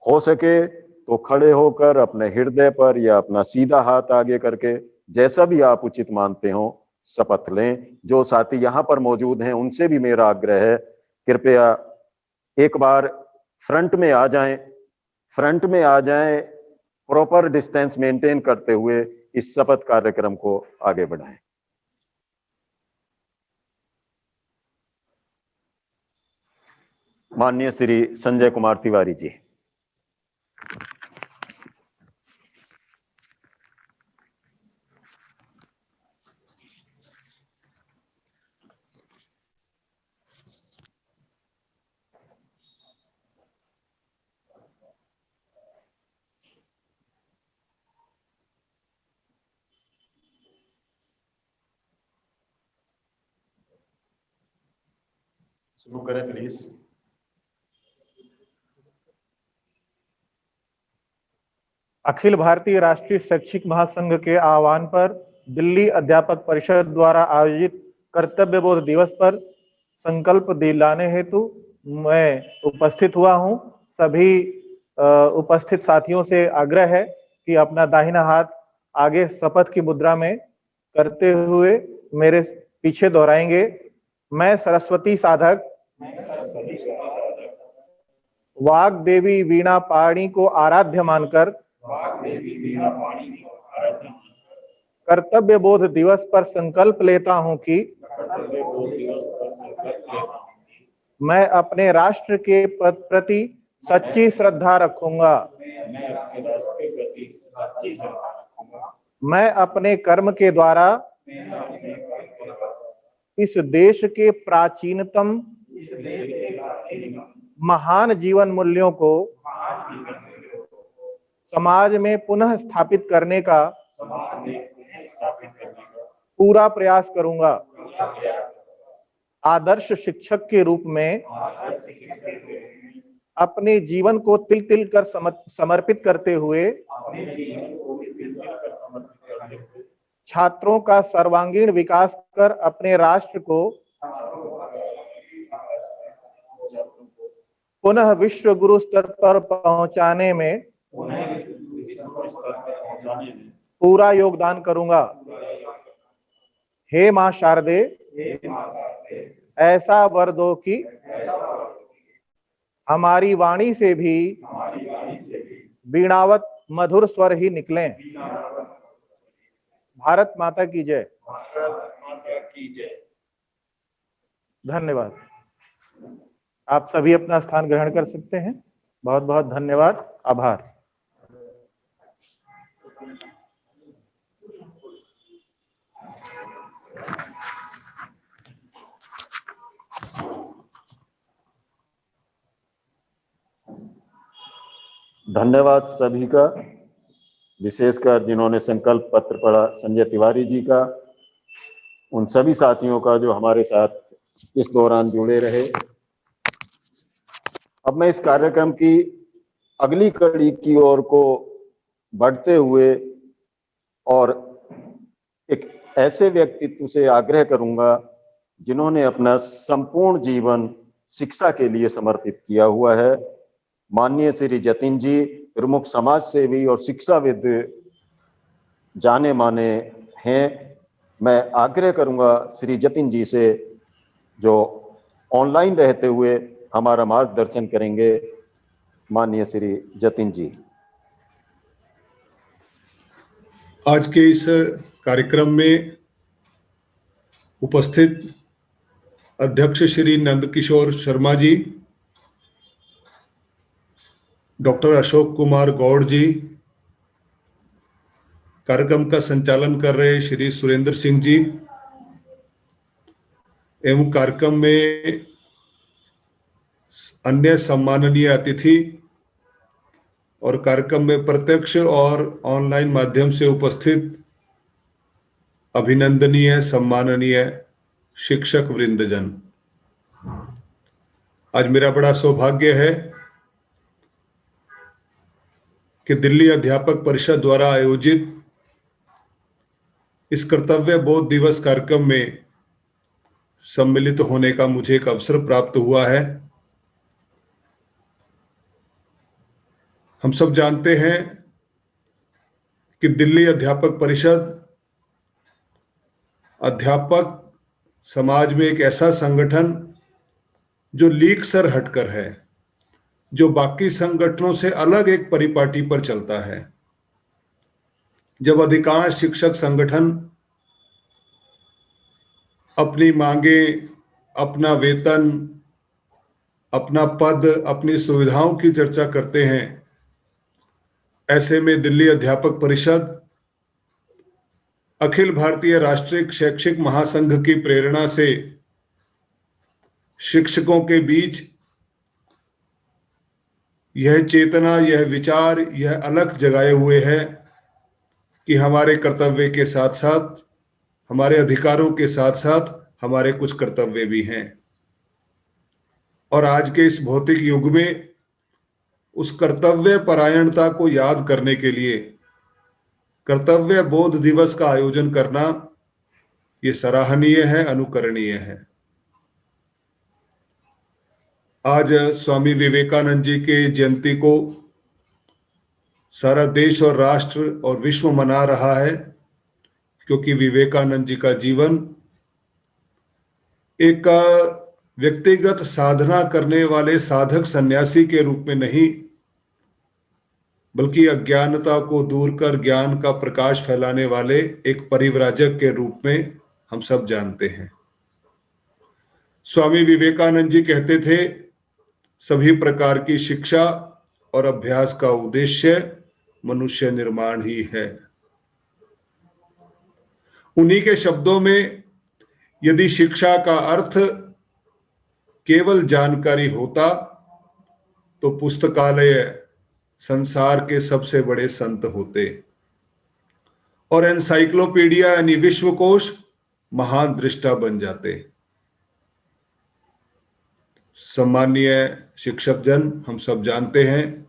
Speaker 1: हो सके तो खड़े होकर अपने हृदय पर या अपना सीधा हाथ आगे करके, जैसा भी आप उचित मानते हो, शपथ लें। जो साथी यहाँ पर मौजूद हैं उनसे भी मेरा आग्रह है, कृपया एक बार फ्रंट में आ जाएं, प्रॉपर डिस्टेंस मेंटेन करते हुए इस शपथ कार्यक्रम को आगे बढ़ाएं। माननीय श्री संजय कुमार तिवारी जी। शुरू करें प्लीज।
Speaker 6: अखिल भारतीय राष्ट्रीय शैक्षिक महासंघ के आह्वान पर दिल्ली अध्यापक परिषद द्वारा आयोजित कर्तव्य बोध दिवस पर संकल्प दिलाने हेतु मैं उपस्थित हुआ हूं। सभी उपस्थित साथियों से आग्रह है कि अपना दाहिना हाथ आगे शपथ की मुद्रा में करते हुए मेरे पीछे दोहराएंगे। मैं सरस्वती साधक वाग देवी वीणा पाणी को आराध्य मानकर कर्तव्य बोध दिवस पर संकल्प लेता हूं कि मैं अपने राष्ट्र के प्रति सच्ची श्रद्धा रखूंगा। मैं अपने कर्म के द्वारा इस देश के प्राचीनतम महान जीवन मूल्यों को समाज में पुनः स्थापित करने का पूरा प्रयास करूंगा। आदर्श शिक्षक के रूप में अपने जीवन को तिल तिल कर समर्पित करते हुए छात्रों का सर्वांगीण विकास कर अपने राष्ट्र को पुनः विश्व गुरु स्तर पर पहुंचाने में पूरा योगदान करूंगा। हे मां शारदे, ऐसा वर दो कि हमारी वाणी से भी वीणावत मधुर स्वर ही निकलें। भारत माता की जय। धन्यवाद। आप सभी अपना स्थान ग्रहण कर सकते हैं। बहुत बहुत धन्यवाद, आभार।
Speaker 1: धन्यवाद सभी का, विशेषकर जिन्होंने संकल्प पत्र पढ़ा, संजय तिवारी जी का, उन सभी साथियों का जो हमारे साथ इस दौरान जुड़े रहे। अब मैं इस कार्यक्रम की अगली कड़ी की ओर को बढ़ते हुए और एक ऐसे व्यक्तित्व से आग्रह करूंगा जिन्होंने अपना संपूर्ण जीवन शिक्षा के लिए समर्पित किया हुआ है। माननीय श्री जतिन जी प्रमुख समाज सेवी और शिक्षाविद जाने माने हैं। मैं आग्रह करूंगा श्री जतिन जी से, जो ऑनलाइन रहते हुए हमारा मार्गदर्शन करेंगे। माननीय श्री जतिन जी।
Speaker 7: आज के इस कार्यक्रम में उपस्थित अध्यक्ष श्री नंदकिशोर शर्मा जी, डॉक्टर अशोक कुमार गौड़ जी, कार्यक्रम का संचालन कर रहे श्री सुरेंद्र सिंह जी एवं कार्यक्रम में अन्य सम्माननीय अतिथि और कार्यक्रम में प्रत्यक्ष और ऑनलाइन माध्यम से उपस्थित अभिनंदनीय सम्माननीय शिक्षक वृंदजन, आज मेरा बड़ा सौभाग्य है कि दिल्ली अध्यापक परिषद द्वारा आयोजित इस कर्तव्य बोध दिवस कार्यक्रम में सम्मिलित होने का मुझे एक अवसर प्राप्त हुआ है। हम सब जानते हैं कि दिल्ली अध्यापक परिषद अध्यापक समाज में एक ऐसा संगठन जो लीक सर हटकर है, जो बाकी संगठनों से अलग एक परिपाटी पर चलता है। जब अधिकांश शिक्षक संगठन अपनी मांगे, अपना वेतन, अपना पद, अपनी सुविधाओं की चर्चा करते हैं, ऐसे में दिल्ली अध्यापक परिषद अखिल भारतीय राष्ट्रीय शैक्षिक महासंघ की प्रेरणा से शिक्षकों के बीच यह चेतना, यह विचार, यह अलख जगाए हुए है कि हमारे कर्तव्य के साथ साथ, हमारे अधिकारों के साथ साथ हमारे कुछ कर्तव्य भी हैं। और आज के इस भौतिक युग में उस कर्तव्य परायणता को याद करने के लिए कर्तव्य बोध दिवस का आयोजन करना ये सराहनीय है, अनुकरणीय है। आज स्वामी विवेकानंद जी के जयंती को सारा देश और राष्ट्र और विश्व मना रहा है, क्योंकि विवेकानंद जी का जीवन एक व्यक्तिगत साधना करने वाले साधक सन्यासी के रूप में नहीं, बल्कि अज्ञानता को दूर कर ज्ञान का प्रकाश फैलाने वाले एक परिव्राजक के रूप में हम सब जानते हैं। स्वामी विवेकानंद जी कहते थे, सभी प्रकार की शिक्षा और अभ्यास का उद्देश्य मनुष्य निर्माण ही है। उन्हीं के शब्दों में, यदि शिक्षा का अर्थ केवल जानकारी होता तो पुस्तकालय संसार के सबसे बड़े संत होते और एनसाइक्लोपीडिया यानी विश्वकोश महान दृष्टा बन जाते। सम्मानीय शिक्षक जन, हम सब जानते हैं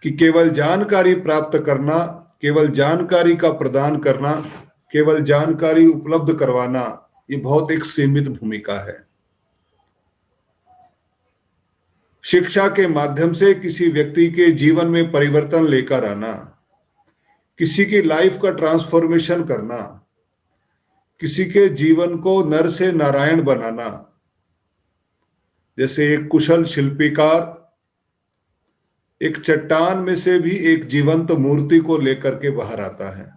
Speaker 7: कि केवल जानकारी प्राप्त करना, केवल जानकारी का प्रदान करना, केवल जानकारी उपलब्ध करवाना, ये बहुत एक सीमित भूमिका है। शिक्षा के माध्यम से किसी व्यक्ति के जीवन में परिवर्तन लेकर आना, किसी की लाइफ का ट्रांसफॉर्मेशन करना, किसी के जीवन को नर से नारायण बनाना। जैसे एक कुशल शिल्पीकार एक चट्टान में से भी एक जीवंत मूर्ति को लेकर के बाहर आता है,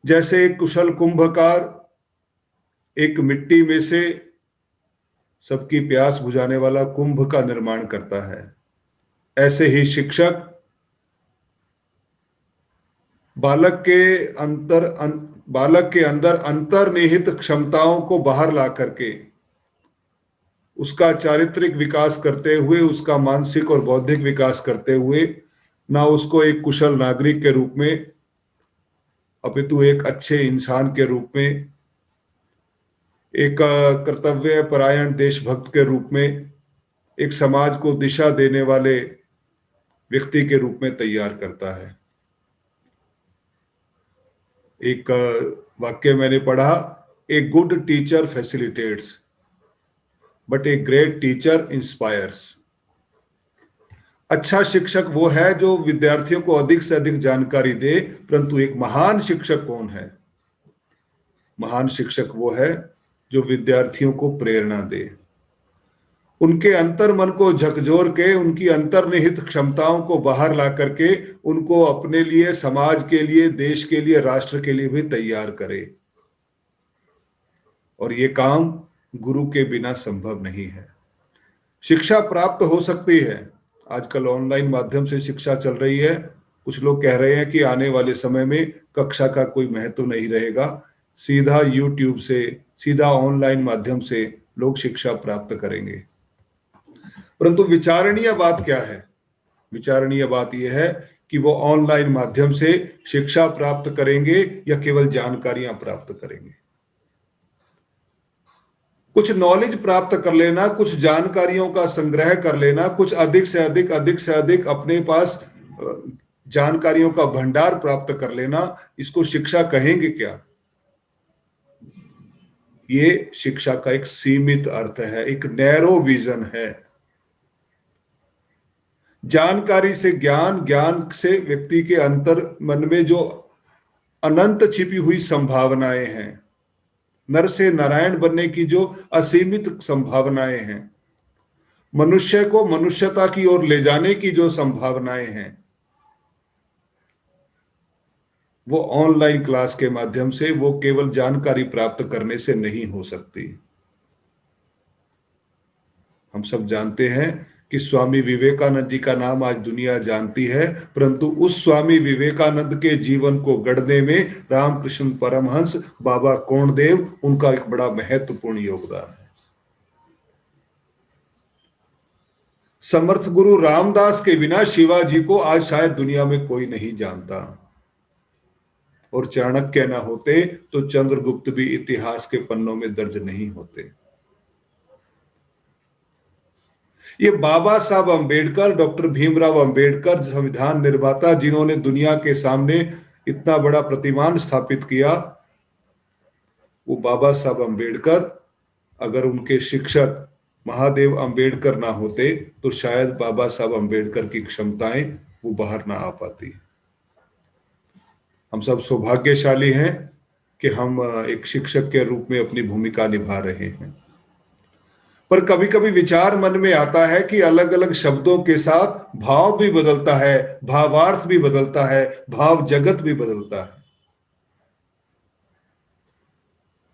Speaker 7: जैसे एक कुशल कुंभकार एक मिट्टी में से सबकी प्यास बुझाने वाला कुंभ का निर्माण करता है, ऐसे ही शिक्षक बालक के अंदर अंतर्निहित क्षमताओं को बाहर ला करके उसका चारित्रिक विकास करते हुए, उसका मानसिक और बौद्धिक विकास करते हुए, ना उसको एक कुशल नागरिक के रूप में अपितु एक अच्छे इंसान के रूप में, एक कर्तव्य परायण देशभक्त के रूप में, एक समाज को दिशा देने वाले व्यक्ति के रूप में तैयार करता है। एक वाक्य मैंने पढ़ा, a good teacher facilitates but a great teacher inspires. अच्छा शिक्षक वो है जो विद्यार्थियों को अधिक से अधिक जानकारी दे, परंतु एक महान शिक्षक कौन है? महान शिक्षक वो है जो विद्यार्थियों को प्रेरणा दे, उनके अंतर मन को झकझोर के, उनकी अंतर्निहित क्षमताओं को बाहर ला करके उनको अपने लिए, समाज के लिए, देश के लिए, राष्ट्र के लिए भी तैयार करे। और ये काम गुरु के बिना संभव नहीं है। शिक्षा प्राप्त हो सकती है, आजकल ऑनलाइन माध्यम से शिक्षा चल रही है। कुछ लोग कह रहे हैं कि आने वाले समय में कक्षा का कोई महत्व नहीं रहेगा, सीधा यूट्यूब से, सीधा ऑनलाइन माध्यम से लोग शिक्षा प्राप्त करेंगे। परंतु विचारणीय बात क्या है? विचारणीय बात यह है कि वो ऑनलाइन माध्यम से शिक्षा प्राप्त करेंगे या केवल जानकारियां प्राप्त करेंगे। कुछ नॉलेज प्राप्त कर लेना, कुछ जानकारियों का संग्रह कर लेना, कुछ अधिक से अधिक अपने पास जानकारियों का भंडार प्राप्त कर लेना, इसको शिक्षा कहेंगे क्या? ये शिक्षा का एक सीमित अर्थ है, एक नैरो विजन है। जानकारी से ज्ञान, ज्ञान से व्यक्ति के अंतर मन में जो अनंत छिपी हुई संभावनाएं हैं, नर से नारायण बनने की जो असीमित संभावनाएं हैं, मनुष्य को मनुष्यता की ओर ले जाने की जो संभावनाएं हैं, वो ऑनलाइन क्लास के माध्यम से, वो केवल जानकारी प्राप्त करने से नहीं हो सकती। हम सब जानते हैं कि स्वामी विवेकानंद जी का नाम आज दुनिया जानती है, परंतु उस स्वामी विवेकानंद के जीवन को गढ़ने में रामकृष्ण परमहंस, बाबा कोंडदेव, उनका एक बड़ा महत्वपूर्ण योगदान है। समर्थ गुरु रामदास के बिना शिवाजी को आज शायद दुनिया में कोई नहीं जानता, और चाणक्य न होते तो चंद्रगुप्त भी इतिहास के पन्नों में दर्ज नहीं होते। ये बाबा साहब अंबेडकर, डॉक्टर भीमराव अंबेडकर, संविधान निर्माता, जिन्होंने दुनिया के सामने इतना बड़ा प्रतिमान स्थापित किया, वो बाबा साहब अंबेडकर, अगर उनके शिक्षक महादेव अंबेडकर ना होते तो शायद बाबा साहब अंबेडकर की क्षमताएं वो बाहर ना आ पाती। हम सब सौभाग्यशाली हैं कि हम एक शिक्षक के रूप में अपनी भूमिका निभा रहे हैं। पर कभी कभी विचार मन में आता है कि अलग अलग शब्दों के साथ भाव भी बदलता है, भावार्थ भी बदलता है, भाव जगत भी बदलता है।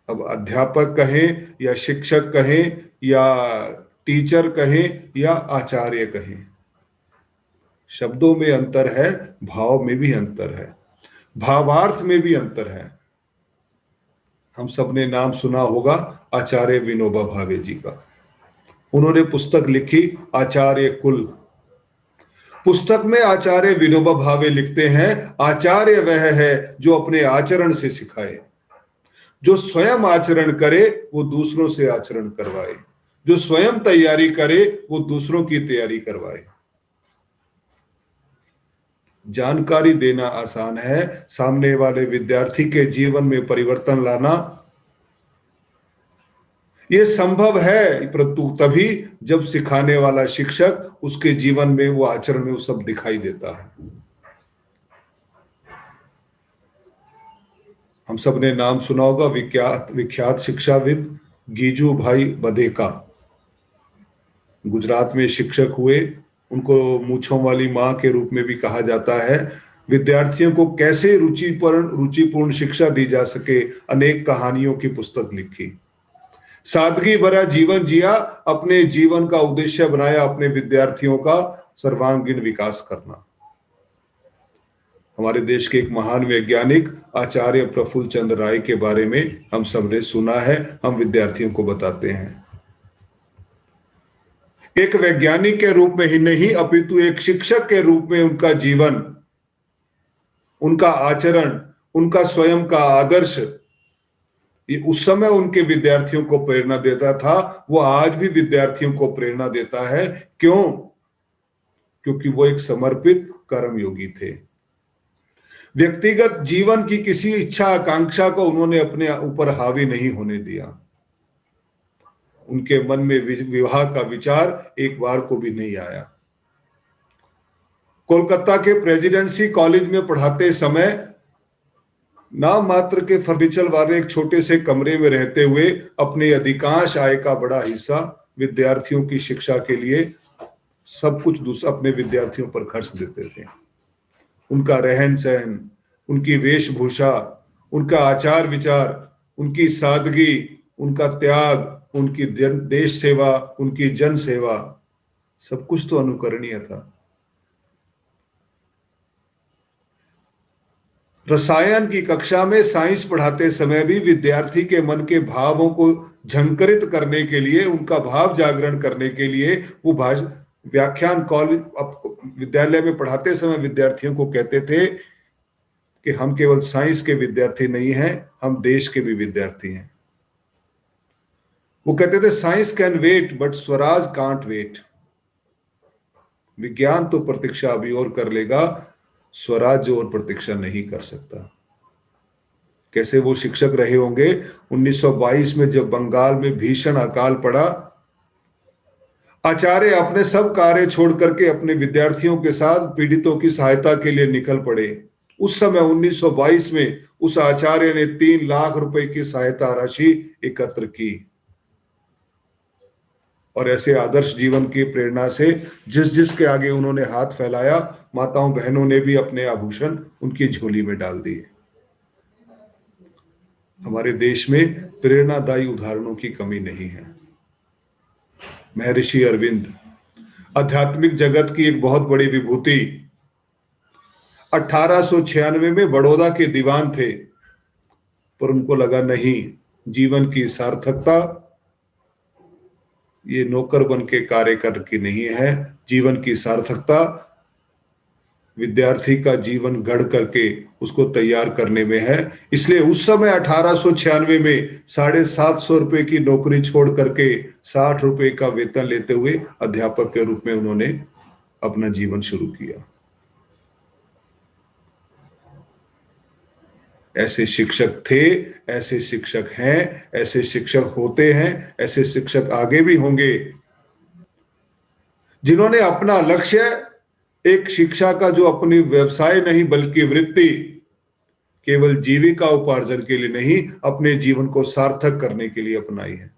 Speaker 7: अब अध्यापक कहें या शिक्षक कहें या टीचर कहें या आचार्य कहें, शब्दों में अंतर है, भाव में भी अंतर है, भावार्थ में भी अंतर है। हम सब ने नाम सुना होगा आचार्य विनोबा भावे जी का। उन्होंने पुस्तक लिखी आचार्य कुल। पुस्तक में आचार्य विनोबा भावे लिखते हैं, आचार्य वह है जो अपने आचरण से सिखाए, जो स्वयं आचरण करे वो दूसरों से आचरण करवाए, जो स्वयं तैयारी करे वो दूसरों की तैयारी करवाए। जानकारी देना आसान है, सामने वाले विद्यार्थी के जीवन में परिवर्तन लाना ये संभव है, परंतु तभी जब सिखाने वाला शिक्षक उसके जीवन में, वो आचरण में वो सब दिखाई देता है। हम सब ने नाम सुना होगा विख्यात शिक्षाविद गीजू भाई बधेका। गुजरात में शिक्षक हुए, उनको मूंछों वाली मां के रूप में भी कहा जाता है। विद्यार्थियों को कैसे रुचिपूर्ण शिक्षा दी जा सके, अनेक कहानियों की पुस्तक लिखी। सादगी भरा जीवन जिया, अपने जीवन का उद्देश्य बनाया अपने विद्यार्थियों का सर्वांगीण विकास करना। हमारे देश के एक महान वैज्ञानिक आचार्य प्रफुल्ल चंद्र राय के बारे में हम सबने सुना है, हम विद्यार्थियों को बताते हैं। एक वैज्ञानिक के रूप में ही नहीं, अपितु एक शिक्षक के रूप में उनका जीवन, उनका आचरण, उनका स्वयं का आदर्श, ये उस समय उनके विद्यार्थियों को प्रेरणा देता था, वो आज भी विद्यार्थियों को प्रेरणा देता है। क्यों? क्योंकि वो एक समर्पित कर्मयोगी थे। व्यक्तिगत जीवन की किसी इच्छा आकांक्षा को उन्होंने अपने ऊपर हावी नहीं होने दिया। उनके मन में विवाह का विचार एक बार को भी नहीं आया। कोलकाता के प्रेसिडेंसी कॉलेज में पढ़ाते समय नाम मात्र के फर्नीचर वाले एक छोटे से कमरे में रहते हुए अपने अधिकांश आय का बड़ा हिस्सा विद्यार्थियों की शिक्षा के लिए सब कुछ दूसरा अपने विद्यार्थियों पर खर्च देते थे। उनका रहन सहन, उनकी वेशभूषा, उनका आचार विचार, उनकी सादगी, उनका त्याग, उनकी देश सेवा, उनकी जन सेवा, सब कुछ तो अनुकरणीय था। रसायन की कक्षा में साइंस पढ़ाते समय भी विद्यार्थी के मन के भावों को झंकरित करने के लिए, उनका भाव जागरण करने के लिए वो व्याख्यान कॉलेज विद्यालय में पढ़ाते समय विद्यार्थियों को कहते थे कि हम केवल साइंस के विद्यार्थी नहीं हैं, हम देश के भी विद्यार्थी हैं। वो कहते थे science can wait but swaraj can't wait. विज्ञान तो प्रतीक्षा अभी और कर लेगा, स्वराज और प्रतीक्षा नहीं कर सकता। कैसे वो शिक्षक रहे होंगे 1922 में जब बंगाल में भीषण अकाल पड़ा, आचार्य अपने सब कार्य छोड़ करके अपने विद्यार्थियों के साथ पीड़ितों की सहायता के लिए निकल पड़े। उस समय 1922 में उस आचार्य ने 3 लाख रुपए की सहायता राशि एकत्र की और ऐसे आदर्श जीवन की प्रेरणा से जिस जिसके आगे उन्होंने हाथ फैलाया, माताओं बहनों ने भी अपने आभूषण उनकी झोली में डाल दिए। हमारे देश में प्रेरणादायी उदाहरणों की कमी नहीं है। महर्षि अरविंद आध्यात्मिक जगत की एक बहुत बड़ी विभूति, 1896 में बड़ौदा के दीवान थे, पर उनको लगा नहीं, जीवन की सार्थकता ये नौकर बन के कार्य करके नहीं है, जीवन की सार्थकता विद्यार्थी का जीवन गढ़ करके उसको तैयार करने में है। इसलिए उस समय 1896 में 750 रुपए की नौकरी छोड़ करके 60 रुपए का वेतन लेते हुए अध्यापक के रूप में उन्होंने अपना जीवन शुरू किया। ऐसे शिक्षक थे, ऐसे शिक्षक हैं, ऐसे शिक्षक होते हैं, ऐसे शिक्षक आगे भी होंगे, जिन्होंने अपना लक्ष्य एक शिक्षा का जो अपनी व्यवसाय नहीं बल्कि वृत्ति, केवल जीविका उपार्जन के लिए नहीं, अपने जीवन को सार्थक करने के लिए अपनाई है।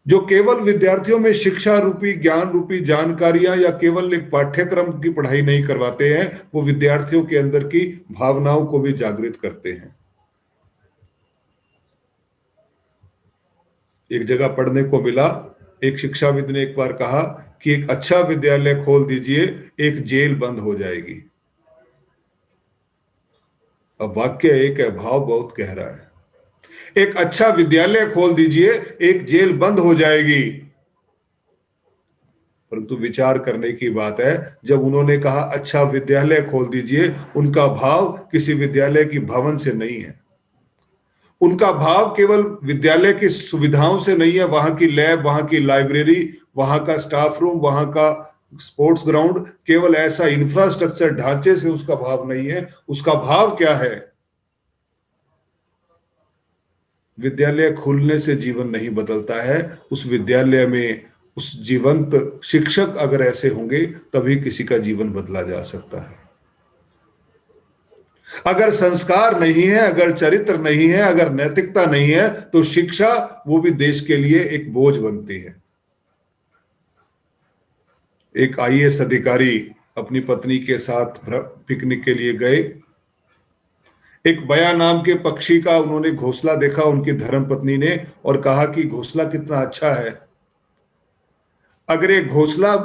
Speaker 7: जो केवल विद्यार्थियों में शिक्षा रूपी ज्ञान रूपी जानकारियां या केवल एक पाठ्यक्रम की पढ़ाई नहीं करवाते हैं, वो विद्यार्थियों के अंदर की भावनाओं को भी जागृत करते हैं। एक जगह पढ़ने को मिला, एक शिक्षाविद ने एक बार कहा कि एक अच्छा विद्यालय खोल दीजिए, एक जेल बंद हो जाएगी। अब वाक्य एक है, भाव बहुत गहरा है। एक अच्छा विद्यालय खोल दीजिए, एक जेल बंद हो जाएगी। परंतु विचार करने की बात है, जब उन्होंने कहा अच्छा विद्यालय खोल दीजिए, उनका भाव किसी विद्यालय की भवन से नहीं है, उनका भाव केवल विद्यालय की सुविधाओं से नहीं है, वहां की लैब, वहां की लाइब्रेरी, वहां का स्टाफ रूम, वहां का स्पोर्ट्स ग्राउंड, केवल ऐसा इंफ्रास्ट्रक्चर ढांचे से उसका भाव नहीं है। उसका भाव क्या है? विद्यालय खुलने से जीवन नहीं बदलता है, उस विद्यालय में उस जीवंत शिक्षक अगर ऐसे होंगे तभी किसी का जीवन बदला जा सकता है। अगर संस्कार नहीं है, अगर चरित्र नहीं है, अगर नैतिकता नहीं है, तो शिक्षा वो भी देश के लिए एक बोझ बनती है। एक आईएएस अधिकारी अपनी पत्नी के साथ पिकनिक के लिए गए। एक बया नाम के पक्षी का उन्होंने घोंसला देखा, उनकी धर्मपत्नी ने, और कहा कि घोंसला कितना अच्छा है। अगर एक घोंसला,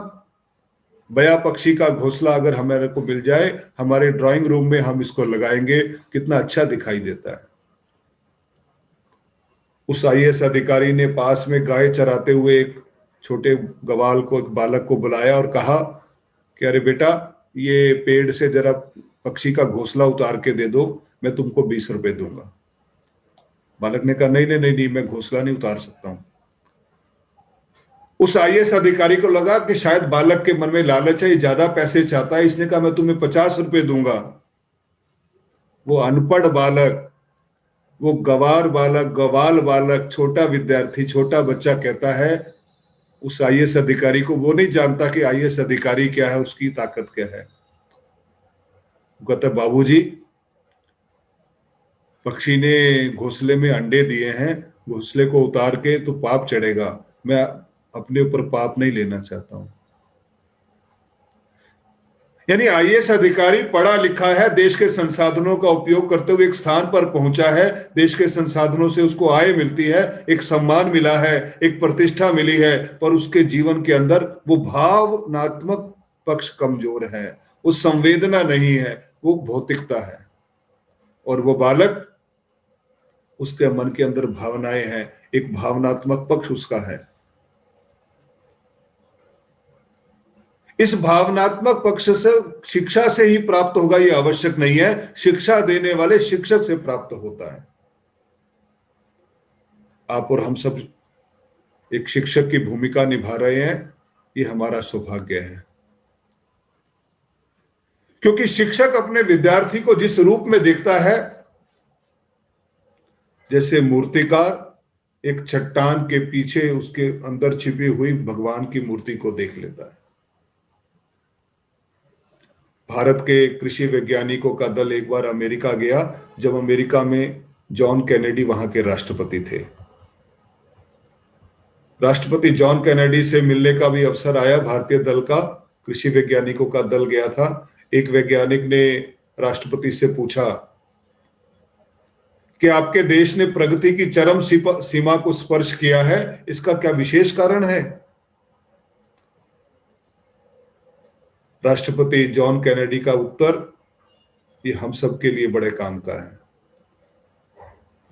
Speaker 7: बया पक्षी का घोंसला अगर हमारे को मिल जाए, हमारे ड्राइंग रूम में हम इसको लगाएंगे, कितना अच्छा दिखाई देता है। उस आईएएस अधिकारी ने पास में गाय चराते हुए एक छोटे गवाल को, एक बालक को बुलाया और कहा कि अरे बेटा, ये पेड़ से जरा पक्षी का घोंसला उतार के दे दो, मैं तुमको 20 रुपए दूंगा। बालक ने कहा नहीं नहीं नहीं नहीं, मैं घोंसला नहीं उतार सकता हूं। उस आईएएस अधिकारी को लगा कि शायद बालक के मन में लालच है, ज्यादा पैसे चाहता है, इसने कहा मैं तुम्हें 50 रुपए दूंगा। वो अनपढ़ बालक, वो गवार बालक, गवाल बालक, छोटा विद्यार्थी, छोटा बच्चा कहता है उस आईएएस अधिकारी को, वो नहीं जानता कि आईएएस अधिकारी क्या है, उसकी ताकत क्या है। कहता बाबूजी, पक्षी ने घोंसले में अंडे दिए हैं, घोंसले को उतार के तो पाप चढ़ेगा, मैं अपने ऊपर पाप नहीं लेना चाहता हूं। यानी आईएएस अधिकारी पढ़ा लिखा है, देश के संसाधनों का उपयोग करते हुए एक स्थान पर पहुंचा है, देश के संसाधनों से उसको आय मिलती है, एक सम्मान मिला है, एक प्रतिष्ठा मिली है, पर उसके जीवन के अंदर वो भावनात्मक पक्ष कमजोर है, वो संवेदना नहीं है, वो भौतिकता है। और वो बालक, उसके मन के अंदर भावनाएं हैं, एक भावनात्मक पक्ष उसका है। इस भावनात्मक पक्ष से शिक्षा से ही प्राप्त होगा ये आवश्यक नहीं है, शिक्षा देने वाले शिक्षक से प्राप्त होता है। आप और हम सब एक शिक्षक की भूमिका निभा रहे हैं, ये हमारा सौभाग्य है, क्योंकि शिक्षक अपने विद्यार्थी को जिस रूप में देखता है, जैसे मूर्तिकार एक चट्टान के पीछे उसके अंदर छिपी हुई भगवान की मूर्ति को देख लेता है, भारत के कृषि वैज्ञानिकों का दल एक बार अमेरिका गया, जब अमेरिका में जॉन कैनेडी वहां के राष्ट्रपति थे। राष्ट्रपति जॉन कैनेडी से मिलने का भी अवसर आया। भारतीय दल का, कृषि वैज्ञानिकों का दल गया था। एक वैज्ञानिक ने राष्ट्रपति से पूछा कि आपके देश ने प्रगति की चरम सीमा को स्पर्श किया है, इसका क्या विशेष कारण है? राष्ट्रपति जॉन कैनेडी का उत्तर, ये हम सब के लिए बड़े काम का है।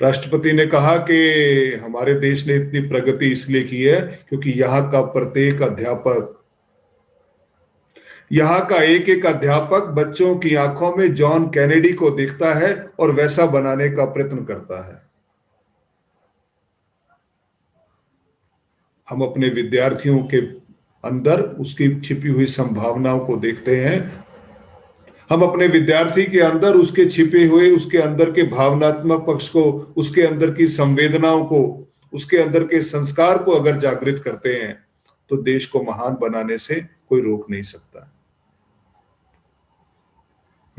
Speaker 7: राष्ट्रपति ने कहा कि हमारे देश ने इतनी प्रगति इसलिए की है क्योंकि यहाँ का प्रत्येक अध्यापक, यहाँ का एक एक अध्यापक बच्चों की आंखों में जॉन कैनेडी को देखता है और वैसा बनाने का प्रयत्न करता है। हम अपने विद्यार्थियों के अंदर उसकी छिपी हुई संभावनाओं को देखते हैं। हम अपने विद्यार्थी के अंदर उसके छिपे हुए, उसके अंदर के भावनात्मक पक्ष को, उसके अंदर की संवेदनाओं को, उसके अंदर के संस्कार को अगर जागृत करते हैं तो देश को महान बनाने से कोई रोक नहीं सकता।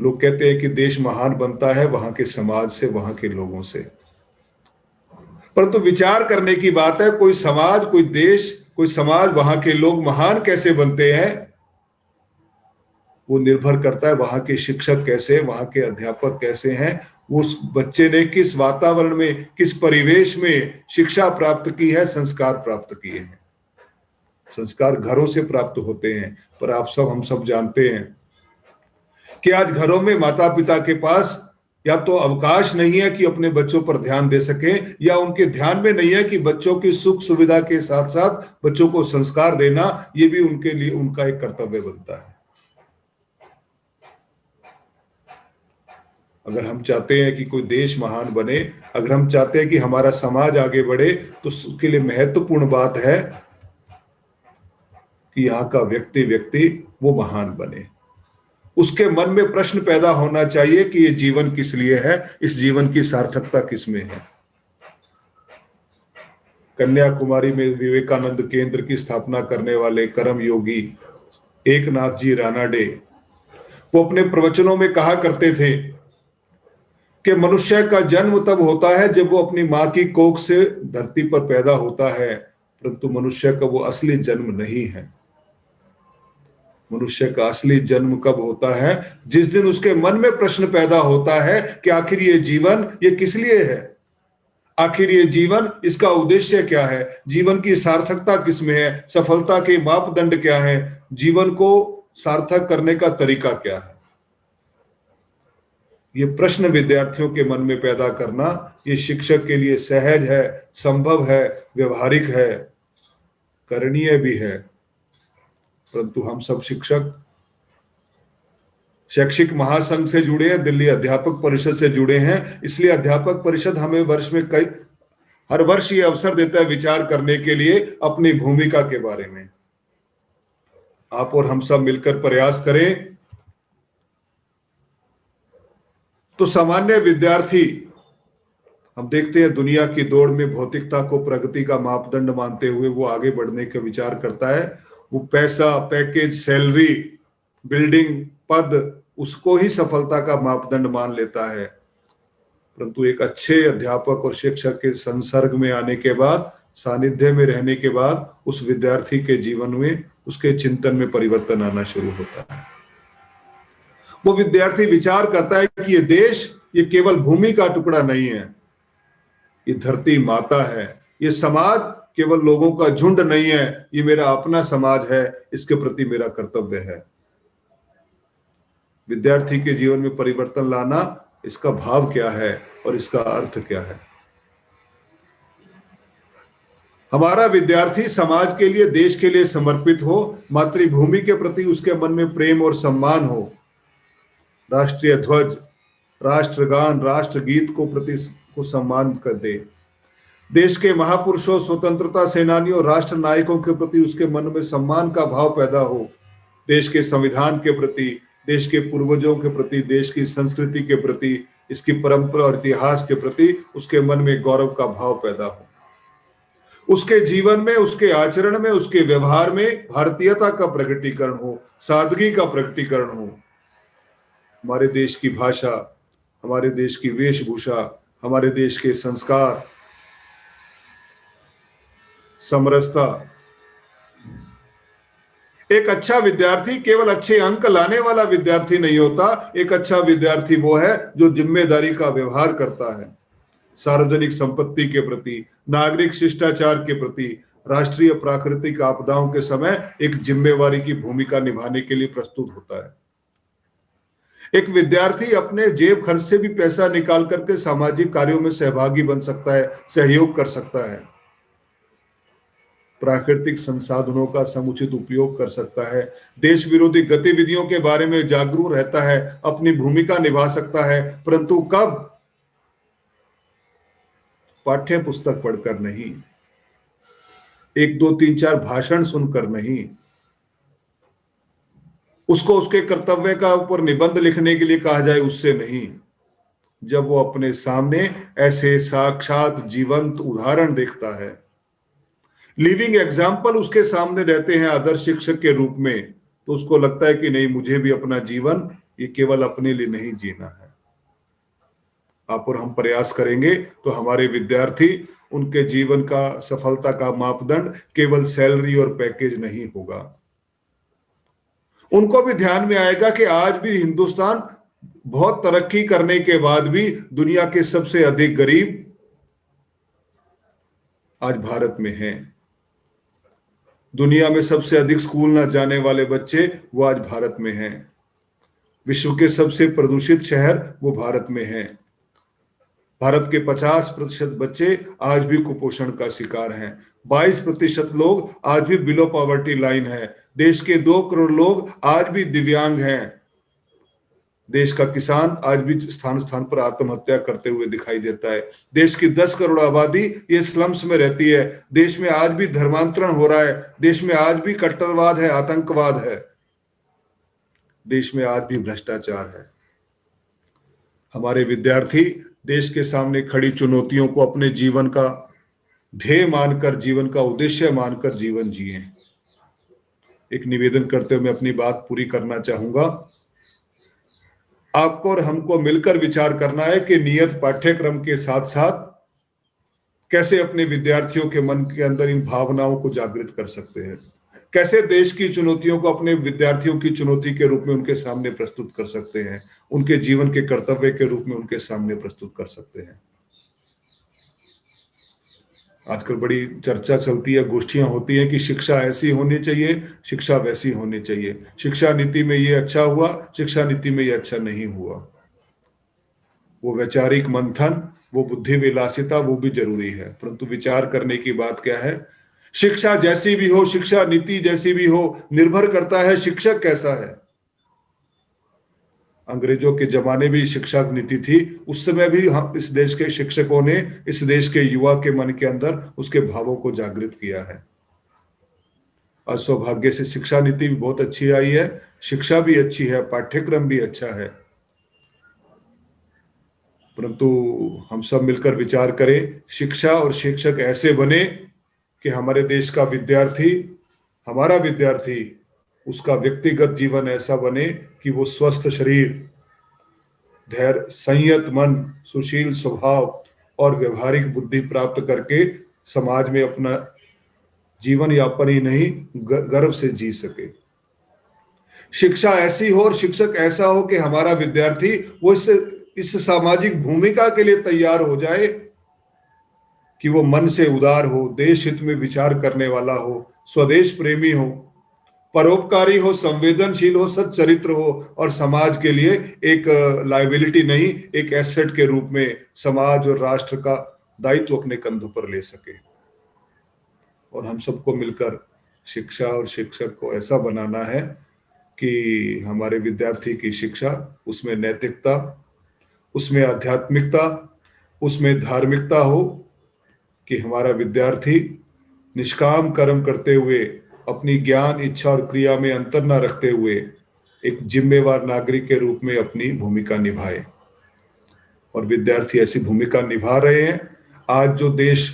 Speaker 7: लोग कहते हैं कि देश महान बनता है वहां के समाज से, वहां के लोगों से, परंतु विचार करने की बात है, कोई समाज, कोई देश, कोई समाज, वहां के लोग महान कैसे बनते हैं वो निर्भर करता है वहां के शिक्षक कैसे, वहां के अध्यापक कैसे हैं, उस बच्चे ने किस वातावरण में, किस परिवेश में शिक्षा प्राप्त की है, संस्कार प्राप्त किए हैं। संस्कार घरों से प्राप्त होते हैं, पर आप सब, हम सब जानते हैं कि आज घरों में माता पिता के पास या तो अवकाश नहीं है कि अपने बच्चों पर ध्यान दे सके, या उनके ध्यान में नहीं है कि बच्चों की सुख सुविधा के साथ साथ बच्चों को संस्कार देना, ये भी उनके लिए उनका एक कर्तव्य बनता है। अगर हम चाहते हैं कि कोई देश महान बने, अगर हम चाहते हैं कि हमारा समाज आगे बढ़े, तो उसके लिए महत्वपूर्ण बात है कि यहाँ का व्यक्ति वो महान बने। उसके मन में प्रश्न पैदा होना चाहिए कि ये जीवन किस लिए है, इस जीवन की सार्थकता किस में है। कन्याकुमारी में विवेकानंद केंद्र की स्थापना करने वाले कर्म योगी एकनाथ जी रानाडे, वो अपने प्रवचनों में कहा करते थे कि मनुष्य का जन्म तब होता है जब वो अपनी मां की कोख से धरती पर पैदा होता है, परंतु मनुष्य का वो असली जन्म नहीं है। मनुष्य का असली जन्म कब होता है? जिस दिन उसके मन में प्रश्न पैदा होता है कि आखिर ये जीवन ये किस लिए है, आखिर ये जीवन, इसका उद्देश्य क्या है, जीवन की सार्थकता किस में है, सफलता के मापदंड क्या है, जीवन को सार्थक करने का तरीका क्या है। ये प्रश्न विद्यार्थियों के मन में पैदा करना, ये शिक्षक के लिए सहज है, संभव है, व्यवहारिक है, करणीय भी है। परंतु हम सब शिक्षक शैक्षिक महासंघ से जुड़े हैं, दिल्ली अध्यापक परिषद से जुड़े हैं, इसलिए अध्यापक परिषद हमें वर्ष में हर वर्ष ये अवसर देता है विचार करने के लिए अपनी भूमिका के बारे में। आप और हम सब मिलकर प्रयास करें तो सामान्य विद्यार्थी, हम देखते हैं दुनिया की दौड़ में भौतिकता को प्रगति का मापदंड मानते हुए वो आगे बढ़ने का विचार करता है। वो पैसा, पैकेज, सैलरी, बिल्डिंग, पद, उसको ही सफलता का मापदंड मान लेता है। परंतु एक अच्छे अध्यापक और शिक्षक के संसर्ग में आने के बाद, सानिध्य में रहने के बाद, उस विद्यार्थी के जीवन में, उसके चिंतन में परिवर्तन आना शुरू होता है। वो विद्यार्थी विचार करता है कि ये देश, ये केवल भूमि का टुकड़ा नहीं है, ये धरती माता है, ये समाज केवल लोगों का झुंड नहीं है, ये मेरा अपना समाज है, इसके प्रति मेरा कर्तव्य है। विद्यार्थी के जीवन में परिवर्तन लाना, इसका भाव क्या है और इसका अर्थ क्या है। हमारा विद्यार्थी समाज के लिए, देश के लिए समर्पित हो, मातृभूमि के प्रति उसके मन में प्रेम और सम्मान हो, राष्ट्रीय ध्वज, राष्ट्रगान, राष्ट्रगीत को सम्मान कर दे, देश के महापुरुषों, स्वतंत्रता सेनानियों, राष्ट्र नायकों के प्रति उसके मन में सम्मान का भाव पैदा हो, देश के संविधान के प्रति, देश के पूर्वजों के प्रति, देश की संस्कृति के प्रति, इसकी परंपरा और इतिहास के प्रति उसके मन में गौरव का भाव पैदा हो। उसके जीवन में, उसके आचरण में, उसके व्यवहार में भारतीयता का प्रकटीकरण हो, सादगी का प्रकटीकरण हो। हमारे देश की भाषा, हमारे देश की वेशभूषा, हमारे देश के संस्कार, समरसता। एक अच्छा विद्यार्थी केवल अच्छे अंक लाने वाला विद्यार्थी नहीं होता। एक अच्छा विद्यार्थी वो है जो जिम्मेदारी का व्यवहार करता है, सार्वजनिक संपत्ति के प्रति, नागरिक शिष्टाचार के प्रति, राष्ट्रीय प्राकृतिक आपदाओं के समय एक जिम्मेवारी की भूमिका निभाने के लिए प्रस्तुत होता है। एक विद्यार्थी अपने जेब खर्च से भी पैसा निकाल करके सामाजिक कार्यों में सहभागी बन सकता है, सहयोग कर सकता है, प्राकृतिक संसाधनों का समुचित उपयोग कर सकता है, देश विरोधी गतिविधियों के बारे में जागरूक रहता है, अपनी भूमिका निभा सकता है, परंतु कब? पाठ्य पुस्तक पढ़कर नहीं, 1 2 3 4 भाषण सुनकर नहीं, उसको उसके कर्तव्य का ऊपर निबंध लिखने के लिए कहा जाए उससे नहीं, जब वो अपने सामने ऐसे साक्षात जीवंत उदाहरण देखता है, लिविंग एग्जाम्पल उसके सामने रहते हैं आदर्श शिक्षक के रूप में, तो उसको लगता है कि नहीं, मुझे भी अपना जीवन ये केवल अपने लिए नहीं जीना है। आप और हम प्रयास करेंगे तो हमारे विद्यार्थी, उनके जीवन का सफलता का मापदंड केवल सैलरी और पैकेज नहीं होगा। उनको भी ध्यान में आएगा कि आज भी हिंदुस्तान बहुत तरक्की करने के बाद भी दुनिया के सबसे अधिक गरीब आज भारत में हैं। दुनिया में सबसे अधिक स्कूल न जाने वाले बच्चे वो आज भारत में हैं। विश्व के सबसे प्रदूषित शहर वो भारत में हैं। भारत के 50% बच्चे आज भी कुपोषण का शिकार हैं। 22% लोग आज भी बिलो पॉवर्टी लाइन है। देश के 2 करोड़ लोग आज भी दिव्यांग हैं। देश का किसान आज भी स्थान स्थान पर आत्महत्या करते हुए दिखाई देता है। देश की 10 करोड़ आबादी ये स्लम्स में रहती है। देश में आज भी धर्मांतरण हो रहा है। देश में आज भी कट्टरवाद है, आतंकवाद है। देश में आज भी भ्रष्टाचार है। हमारे विद्यार्थी देश के सामने खड़ी चुनौतियों को अपने जीवन का ध्येय मानकर, जीवन का उद्देश्य मानकर जीवन जिए। एक निवेदन करते हुए मैं अपनी बात पूरी करना चाहूंगा। आपको और हमको मिलकर विचार करना है कि नियत पाठ्यक्रम के साथ साथ कैसे अपने विद्यार्थियों के मन के अंदर इन भावनाओं को जागृत कर सकते हैं, कैसे देश की चुनौतियों को अपने विद्यार्थियों की चुनौती के रूप में उनके सामने प्रस्तुत कर सकते हैं, उनके जीवन के कर्तव्य के रूप में उनके सामने प्रस्तुत कर सकते हैं। आजकल बड़ी चर्चा चलती है, गोष्ठियां होती हैं कि शिक्षा ऐसी होनी चाहिए, शिक्षा वैसी होनी चाहिए, शिक्षा नीति में ये अच्छा हुआ, शिक्षा नीति में ये अच्छा नहीं हुआ। वो वैचारिक मंथन, वो बुद्धि विलासिता, वो भी जरूरी है, परंतु विचार करने की बात क्या है? शिक्षा जैसी भी हो, शिक्षा नीति जैसी भी हो, निर्भर करता है शिक्षक कैसा है। अंग्रेजों के जमाने भी शिक्षा नीति थी, उस समय भी हम इस देश के शिक्षकों ने इस देश के युवा के मन के अंदर उसके भावों को जागृत किया है। और सौभाग्य से शिक्षा नीति भी बहुत अच्छी आई है, शिक्षा भी अच्छी है, पाठ्यक्रम भी अच्छा है, परंतु हम सब मिलकर विचार करें, शिक्षा और शिक्षक ऐसे बने कि हमारे देश का विद्यार्थी, हमारा विद्यार्थी, उसका व्यक्तिगत जीवन ऐसा बने कि वो स्वस्थ शरीर, धैर्य, संयत मन, सुशील स्वभाव और व्यवहारिक बुद्धि प्राप्त करके समाज में अपना जीवन यापन ही नहीं गर्व से जी सके। शिक्षा ऐसी हो और शिक्षक ऐसा हो कि हमारा विद्यार्थी वो इस सामाजिक भूमिका के लिए तैयार हो जाए कि वो मन से उदार हो, देश हित में विचार करने वाला हो, स्वदेश प्रेमी हो, परोपकारी हो, संवेदनशील हो, सच्चरित्र हो और समाज के लिए एक लायबिलिटी नहीं, एक एसेट के रूप में समाज और राष्ट्र का दायित्व अपने कंधों पर ले सके। और हम सबको मिलकर शिक्षा और शिक्षक को ऐसा बनाना है कि हमारे विद्यार्थी की शिक्षा, उसमें नैतिकता, उसमें आध्यात्मिकता, उसमें धार्मिकता हो, कि हमारा विद्यार्थी निष्काम कर्म करते हुए, अपनी ज्ञान, इच्छा और क्रिया में अंतर न रखते हुए एक जिम्मेवार नागरिक के रूप में अपनी भूमिका निभाए। और विद्यार्थी ऐसी भूमिका निभा रहे हैं। आज जो देश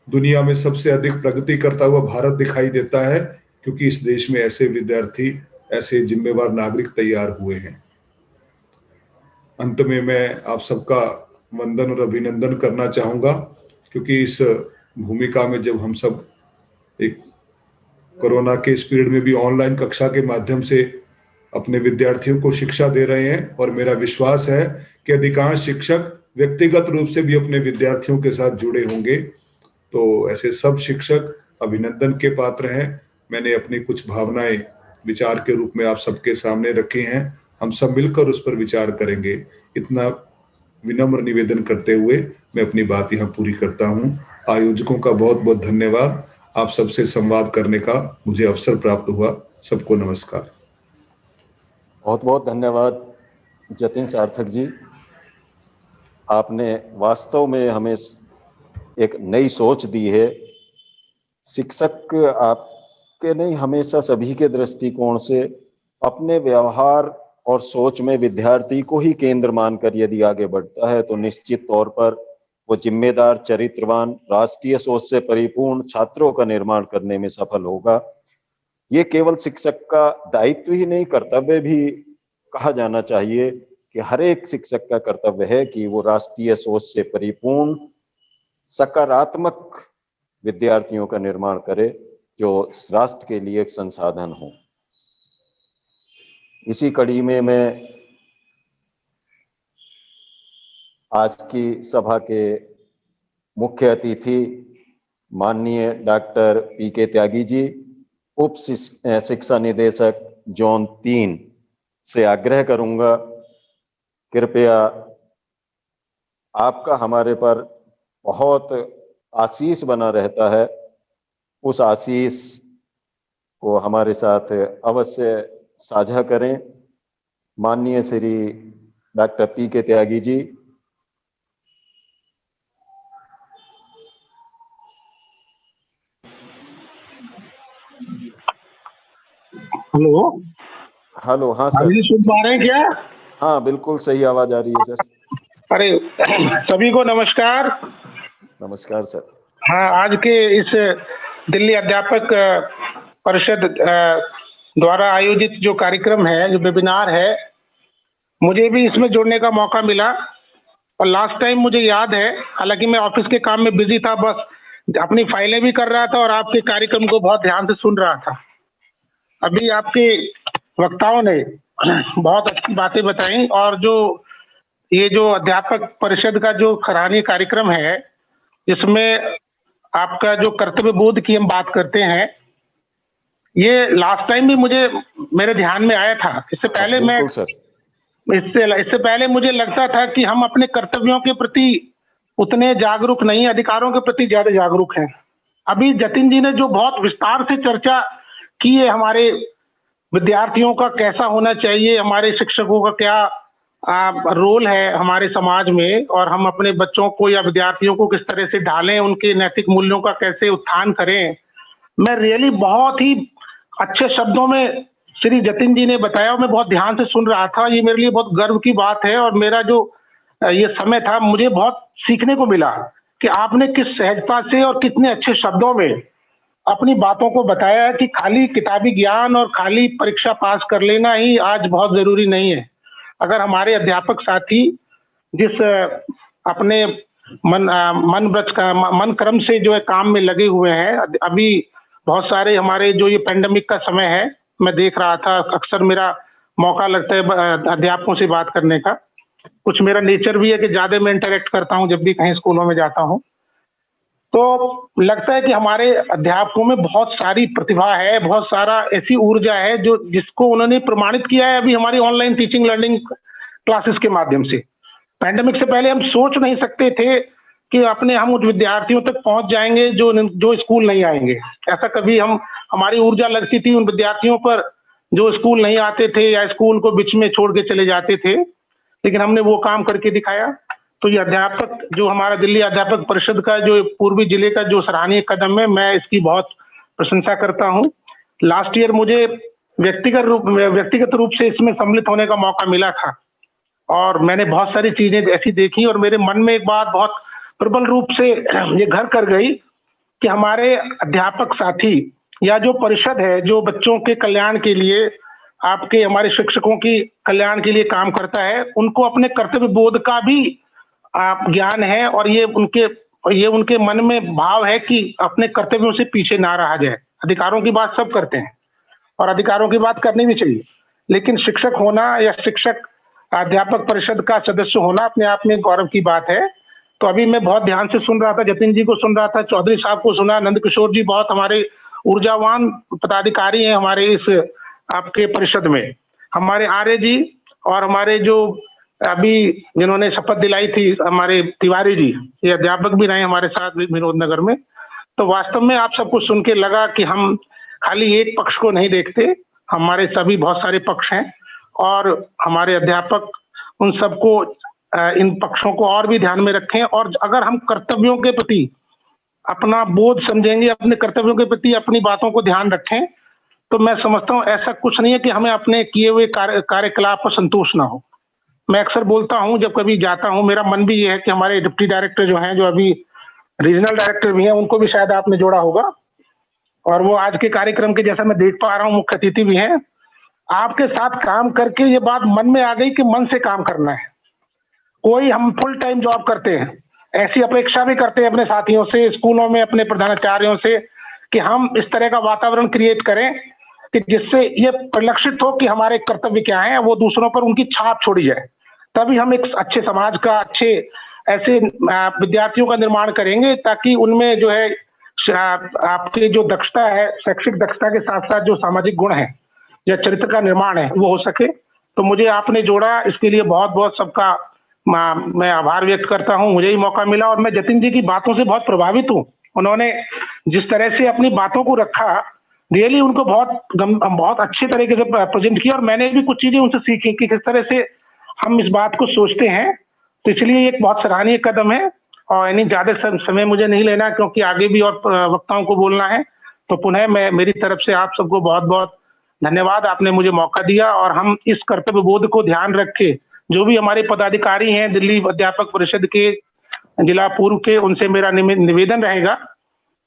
Speaker 7: दुनिया में सबसे अधिक प्रगति करता हुआ भारत दिखाई देता है, क्योंकि इस देश में ऐसे विद्यार्थी, ऐसे जिम्मेवार नागरिक तैयार हुए हैं। अंत में मैं आप सबका वंदन और अभिनंदन करना चाहूंगा, क्योंकि इस भूमिका में जब हम सब एक कोरोना के इस पीरियड में भी ऑनलाइन कक्षा के माध्यम से अपने विद्यार्थियों को शिक्षा दे रहे हैं, और मेरा विश्वास है कि अधिकांश शिक्षक व्यक्तिगत रूप से भी अपने विद्यार्थियों के साथ जुड़े होंगे। तो ऐसे सब शिक्षक अभिनंदन के पात्र हैं। मैंने अपनी कुछ भावनाएं विचार के रूप में आप सबके सामने रखी हैं, हम सब मिलकर उस पर विचार करेंगे। इतना विनम्र निवेदन करते हुए मैं अपनी बात यहाँ पूरी करता हूँ। आयोजकों का बहुत बहुत धन्यवाद। आप सबसे संवाद करने का मुझे अवसर प्राप्त हुआ। सबको नमस्कार।
Speaker 1: बहुत बहुत धन्यवाद जतिन सार्थक जी। आपने वास्तव में हमें एक नई सोच दी है। शिक्षक आपके नहीं, हमेशा सभी के दृष्टिकोण से अपने व्यवहार और सोच में विद्यार्थी को ही केंद्र मानकर यदि आगे बढ़ता है तो निश्चित तौर पर वो जिम्मेदार, चरित्रवान, राष्ट्रीय सोच से परिपूर्ण छात्रों का निर्माण करने में सफल होगा। ये केवल शिक्षक का दायित्व ही नहीं, कर्तव्य भी कहा जाना चाहिए कि हर एक शिक्षक का कर्तव्य है कि वो राष्ट्रीय सोच से परिपूर्ण सकारात्मक विद्यार्थियों का निर्माण करे जो राष्ट्र के लिए एक संसाधन हो। इसी कड़ी में मैं आज की सभा के मुख्य अतिथि माननीय डॉक्टर पीके त्यागी जी, उप शिक्षा निदेशक जोन 3 से आग्रह करूंगा, कृपया आपका हमारे पर बहुत आशीष बना रहता है, उस आशीष को हमारे साथ अवश्य साझा करें। माननीय Shri doctor PK Tyagi ji.
Speaker 8: Hello
Speaker 1: hello. हाँ सर,
Speaker 8: अभी सुन पा रहे हैं क्या?
Speaker 1: हाँ बिल्कुल सही आवाज आ रही है सर।
Speaker 8: अरे सभी को नमस्कार।
Speaker 1: नमस्कार सर।
Speaker 8: हाँ, आज के इस दिल्ली अध्यापक परिषद द्वारा आयोजित जो कार्यक्रम है, जो वेबिनार है, मुझे भी इसमें जुड़ने का मौका मिला। और लास्ट टाइम मुझे याद है, हालांकि मैं ऑफिस के काम में बिजी था, बस अपनी फाइलें भी कर रहा था और आपके कार्यक्रम को बहुत ध्यान से सुन रहा था। अभी आपके वक्ताओं ने बहुत अच्छी बातें बताई, और जो ये जो अध्यापक परिषद का जो सराहनीय कार्यक्रम है, जिसमें आपका जो कर्तव्य बोध की हम बात करते हैं, ये लास्ट टाइम भी मेरे ध्यान में आया था। इससे पहले मुझे लगता था कि हम अपने कर्तव्यों के प्रति उतने जागरूक नहीं, अधिकारों के प्रति ज्यादा जागरूक हैं। अभी जतिन जी ने जो बहुत विस्तार से चर्चा की है, हमारे विद्यार्थियों का कैसा होना चाहिए, हमारे शिक्षकों का क्या रोल है हमारे समाज में, और हम अपने बच्चों को या विद्यार्थियों को किस तरह से ढालें, उनके नैतिक मूल्यों का कैसे उत्थान करें। मैं रियली बहुत ही अच्छे शब्दों में श्री जतिन जी ने बताया, मैं बहुत ध्यान से सुन रहा था। ये मेरे लिए बहुत गर्व की बात है, और मेरा जो ये समय था, मुझे बहुत सीखने को मिला कि आपने किस सहजता से और कितने अच्छे शब्दों में अपनी बातों को बताया है कि खाली किताबी ज्ञान और खाली परीक्षा पास कर लेना ही आज बहुत जरूरी नहीं है। अगर हमारे अध्यापक साथी जिस अपने मन क्रम से जो है काम में लगे हुए हैं, अभी बहुत सारे हमारे जो ये पेंडेमिक का समय है, मैं देख रहा था, अक्सर मेरा मौका लगता है अध्यापकों से बात करने का। कुछ मेरा नेचर भी है कि ज्यादा मैं इंटरेक्ट करता हूँ जब भी कहीं स्कूलों में जाता हूँ, तो लगता है कि हमारे अध्यापकों में बहुत सारी प्रतिभा है, बहुत सारा ऐसी ऊर्जा है जो जिसको उन्होंने प्रमाणित किया है अभी हमारी ऑनलाइन टीचिंग लर्निंग क्लासेस के माध्यम से। पैंडेमिक से पहले हम सोच नहीं सकते थे कि हम उस विद्यार्थियों तक पहुंच जाएंगे जो स्कूल नहीं आएंगे। ऐसा कभी हमारी ऊर्जा लगती थी उन विद्यार्थियों पर जो स्कूल नहीं आते थे या स्कूल को बीच में छोड़ के चले जाते थे, लेकिन हमने वो काम करके दिखाया। तो ये अध्यापक जो हमारा दिल्ली अध्यापक परिषद का जो पूर्वी जिले का जो सराहनीय कदम है, मैं इसकी बहुत प्रशंसा करता हूँ। लास्ट ईयर मुझे व्यक्तिगत रूप से इसमें सम्मिलित होने का मौका मिला था, और मैंने बहुत सारी चीजें ऐसी देखी, और मेरे मन में एक बात बहुत प्रबल रूप से ये घर कर गई कि हमारे अध्यापक साथी या जो परिषद है जो बच्चों के कल्याण के लिए आपके हमारे शिक्षकों की कल्याण के लिए काम करता है, उनको अपने कर्तव्य बोध का भी ज्ञान है और ये उनके मन में भाव है कि अपने कर्तव्यों से पीछे ना रहा जाए। अधिकारों की बात सब करते हैं और अधिकारों की बात करनी भी चाहिए, लेकिन शिक्षक होना या शिक्षक अध्यापक परिषद का सदस्य होना अपने आप में गौरव की बात है। तो अभी मैं बहुत ध्यान से सुन रहा था, जतिन जी को सुन रहा था, चौधरी साहब को सुना, नंद किशोर जी बहुत हमारे ऊर्जावान पदाधिकारी हैं हमारे इस आपके परिषद में, हमारे आर्य जी और हमारे जो अभी जिन्होंने शपथ दिलाई थी हमारे तिवारी जी, ये अध्यापक भी रहे हमारे साथ विनोद नगर में। तो वास्तव में आप सबको सुन के लगा कि हम खाली एक पक्ष को नहीं देखते, हमारे सभी बहुत सारे पक्ष हैं और हमारे अध्यापक उन सबको इन पक्षों को और भी ध्यान में रखें। और अगर हम कर्तव्यों के प्रति अपना बोध समझेंगे, अपने कर्तव्यों के प्रति अपनी बातों को ध्यान रखें, तो मैं समझता हूं ऐसा कुछ नहीं है कि हमें अपने किए हुए कार्यकलाप पर संतोष ना हो। मैं अक्सर बोलता हूं जब कभी जाता हूं, मेरा मन भी ये है कि हमारे डिप्टी डायरेक्टर जो हैं, जो अभी रीजनल डायरेक्टर भी हैं, उनको भी शायद आपने जोड़ा होगा और वो आज के कार्यक्रम के जैसा मैं देख पा रहा हूँ मुख्य अतिथि भी हैं। आपके साथ काम करके ये बात मन में आ गई कि मन से काम करना है। कोई हम फुल टाइम जॉब करते हैं, ऐसी अपेक्षा भी करते हैं अपने साथियों से, स्कूलों में अपने प्रधानाचार्यों से, कि हम इस तरह का वातावरण क्रिएट करें कि जिससे ये परिलक्षित हो कि हमारे कर्तव्य क्या है, वो दूसरों पर उनकी छाप छोड़ी जाए। तभी हम एक अच्छे समाज का, अच्छे ऐसे विद्यार्थियों का निर्माण करेंगे ताकि उनमें जो है आपकी जो दक्षता है, शैक्षिक दक्षता के साथ साथ जो सामाजिक गुण है या चरित्र का निर्माण है वो हो सके। तो मुझे आपने जोड़ा, इसके लिए बहुत बहुत सबका मैं आभार व्यक्त करता हूं। मुझे ही मौका मिला और मैं जतिन जी की बातों से बहुत प्रभावित हूं। उन्होंने जिस तरह से अपनी बातों को रखा, रियली उनको बहुत अच्छे तरीके से प्रेजेंट किया और मैंने भी कुछ चीजें उनसे सीखी कि किस तरह से हम इस बात को सोचते हैं। तो इसलिए एक बहुत सराहनीय कदम है और यानी ज्यादा समय मुझे नहीं लेना क्योंकि आगे भी और वक्ताओं को बोलना है। तो पुनः मैं मेरी तरफ से आप सबको बहुत बहुत धन्यवाद, आपने मुझे मौका दिया और हम इस कर्तव्य बोध को ध्यान रखे, जो भी हमारे पदाधिकारी हैं दिल्ली अध्यापक परिषद के जिला पूर्व के, उनसे मेरा निवेदन रहेगा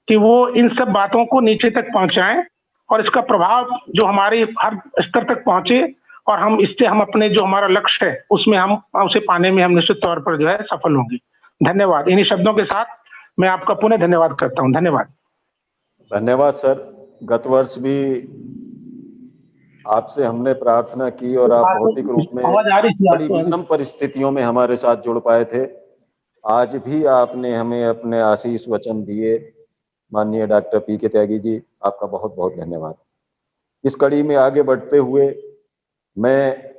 Speaker 8: कि वो इन सब बातों को नीचे तक पहुंचाएं और इसका प्रभाव जो हमारे हर स्तर तक पहुंचे और हम इससे हम अपने जो हमारा लक्ष्य है उसमें हम उसे पाने में हम निश्चित तौर पर जो है सफल होंगे। धन्यवाद। इन्हीं शब्दों के साथ मैं आपका पुनः धन्यवाद करता हूं। धन्यवाद।
Speaker 1: धन्यवाद सर। गत वर्ष भी आपसे हमने प्रार्थना की और आप भौतिक रूप में बड़ी विषम परिस्थितियों में हमारे साथ जुड़ पाए थे। आज भी आपने हमें अपने आशीष वचन दिए। माननीय डॉक्टर पी.के. त्यागी जी, आपका बहुत बहुत धन्यवाद। इस कड़ी में आगे बढ़ते हुए मैं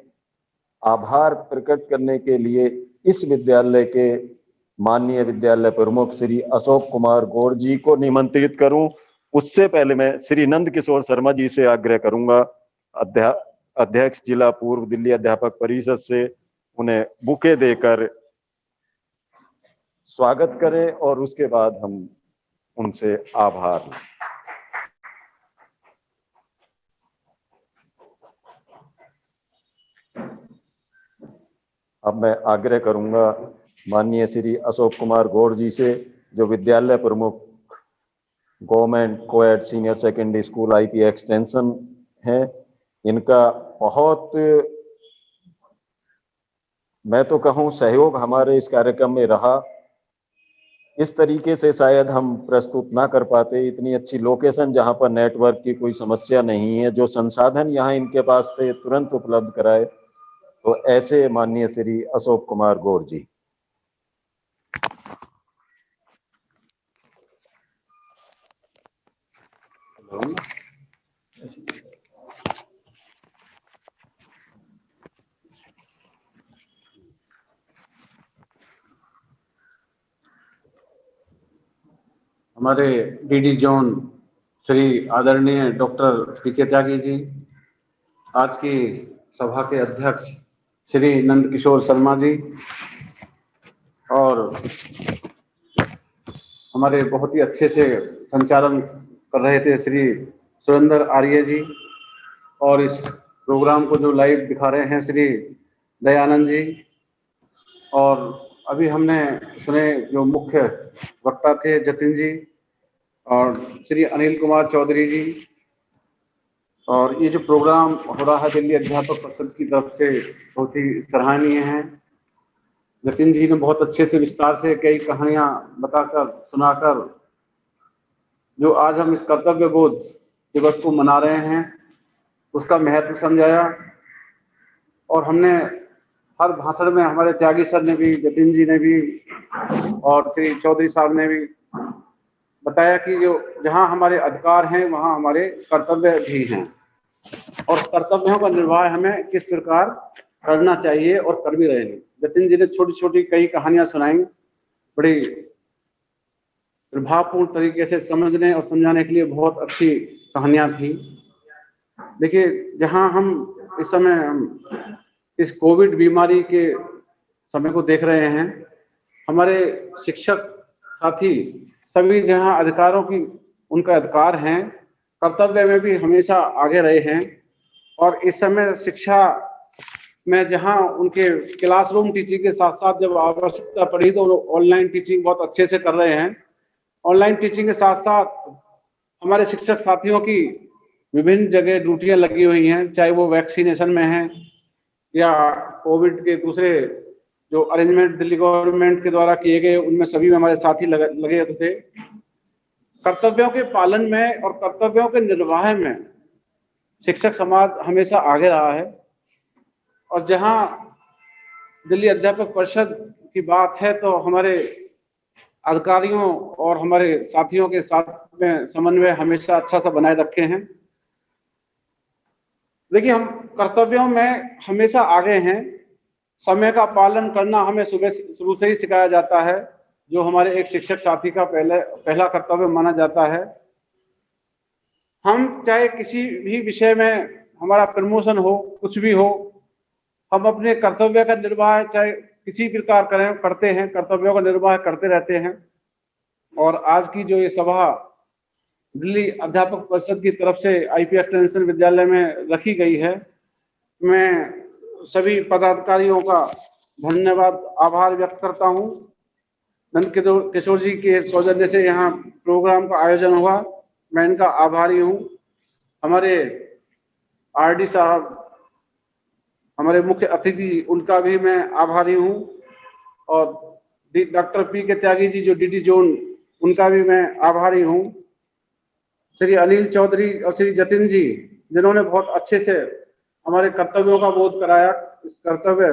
Speaker 1: आभार प्रकट करने के लिए इस विद्यालय के माननीय विद्यालय प्रमुख श्री अशोक कुमार गौड़ जी को निमंत्रित करूं। उससे पहले मैं श्री नंद किशोर शर्मा जी से आग्रह करूंगा, अध्यक्ष जिला पूर्व दिल्ली अध्यापक परिषद से, उन्हें बुके देकर स्वागत करें और उसके बाद हम उनसे आभार। अब मैं आग्रह करूंगा माननीय श्री अशोक कुमार गौड़ जी से, जो विद्यालय प्रमुख government coed senior secondary school IP extension है। इनका बहुत, मैं तो कहूं, सहयोग हमारे इस कार्यक्रम में रहा। इस तरीके से शायद हम प्रस्तुत ना कर पाते। इतनी अच्छी लोकेशन जहां पर नेटवर्क की कोई समस्या नहीं है, जो संसाधन यहाँ इनके पास थे तुरंत उपलब्ध कराए। तो ऐसे माननीय श्री अशोक कुमार गौड़ जी।
Speaker 9: हमारे डीडी जोन श्री आदरणीय डॉक्टर पी.के. त्यागी जी, आज की सभा के अध्यक्ष श्री नंद किशोर शर्मा जी और हमारे बहुत ही अच्छे से संचालन कर रहे थे श्री सुरेंद्र आर्य जी, और इस प्रोग्राम को जो लाइव दिखा रहे हैं श्री दयानंद जी, और अभी हमने सुने जो मुख्य वक्ता थे जतिन जी और श्री अनिल कुमार चौधरी जी, और ये जो प्रोग्राम हो रहा है दिल्ली अध्यापक परिषद की तरफ से बहुत ही सराहनीय है। जतिन जी ने बहुत अच्छे से विस्तार से कई कहानियां बताकर सुनाकर जो आज हम इस कर्तव्य बोध दिवस को मना रहे हैं उसका महत्व समझाया। और हमने हर भाषण में हमारे त्यागी सर ने भी, जतिन जी ने भी और श्री चौधरी साहब ने भी बताया कि जो जहां हमारे अधिकार हैं वहां हमारे कर्तव्य भी हैं और कर्तव्यों का निर्वाह हमें किस प्रकार करना चाहिए और कर भी रहे हैं। जतिन जी ने छोटी छोटी कई कहानियां सुनाई, बड़ी प्रभावपूर्ण तरीके से समझने और समझाने के लिए बहुत अच्छी कहानियां थी। देखिए, जहां हम इस समय इस कोविड बीमारी के समय को देख रहे हैं, हमारे शिक्षक साथी सभी जहां अधिकारों की उनका अधिकार हैं, कर्तव्य में भी हमेशा आगे रहे हैं। और इस समय शिक्षा में जहां उनके क्लासरूम टीचिंग के साथ साथ जब आवश्यकता पड़ी तो ऑनलाइन टीचिंग बहुत अच्छे से कर रहे हैं। ऑनलाइन टीचिंग के साथ साथ हमारे शिक्षक साथियों की विभिन्न जगह ड्यूटियां लगी हुई हैं, चाहे वो वैक्सीनेशन में हैं या कोविड के दूसरे जो अरेंजमेंट दिल्ली गवर्नमेंट के द्वारा किए गए उनमें सभी में हमारे साथी लगे थे। कर्तव्यों के पालन में और कर्तव्यों के निर्वाह में शिक्षक समाज हमेशा आगे रहा है। और जहां दिल्ली अध्यापक परिषद की बात है तो हमारे अधिकारियों और हमारे साथियों के साथ में समन्वय हमेशा अच्छा सा बनाए रखे हैं। देखिए, हम कर्तव्यों में हमेशा आगे हैं। समय का पालन करना हमें शुरू से ही सिखाया जाता है, जो हमारे एक शिक्षक साथी का पहला कर्तव्य माना जाता है। हम चाहे किसी भी विषय में हमारा प्रमोशन हो, कुछ भी हो, हम अपने कर्तव्य का निर्वाह चाहे किसी प्रकार करते हैं, कर्तव्यों का निर्वाह करते रहते हैं। और आज की जो ये सभा दिल्ली अध्यापक परिषद की तरफ से आईपी एक्सटेंशन विद्यालय में रखी गई है, मैं सभी पदाधिकारियों का धन्यवाद, आभार व्यक्त करता हूं। नंद किशोर जी के सौजन्य से यहाँ प्रोग्राम का आयोजन हुआ, मैं इनका आभारी हूँ। हमारे आरडी साहब, हमारे मुख्य अतिथि, उनका भी मैं आभारी हूँ। और डॉक्टर पी के त्यागी जी जो डीडी जोन, उनका भी मैं आभारी हूँ। श्री अनिल चौधरी और श्री जतिन जी जिन्होंने बहुत अच्छे से हमारे कर्तव्यों का बोध कराया। इस कर्तव्य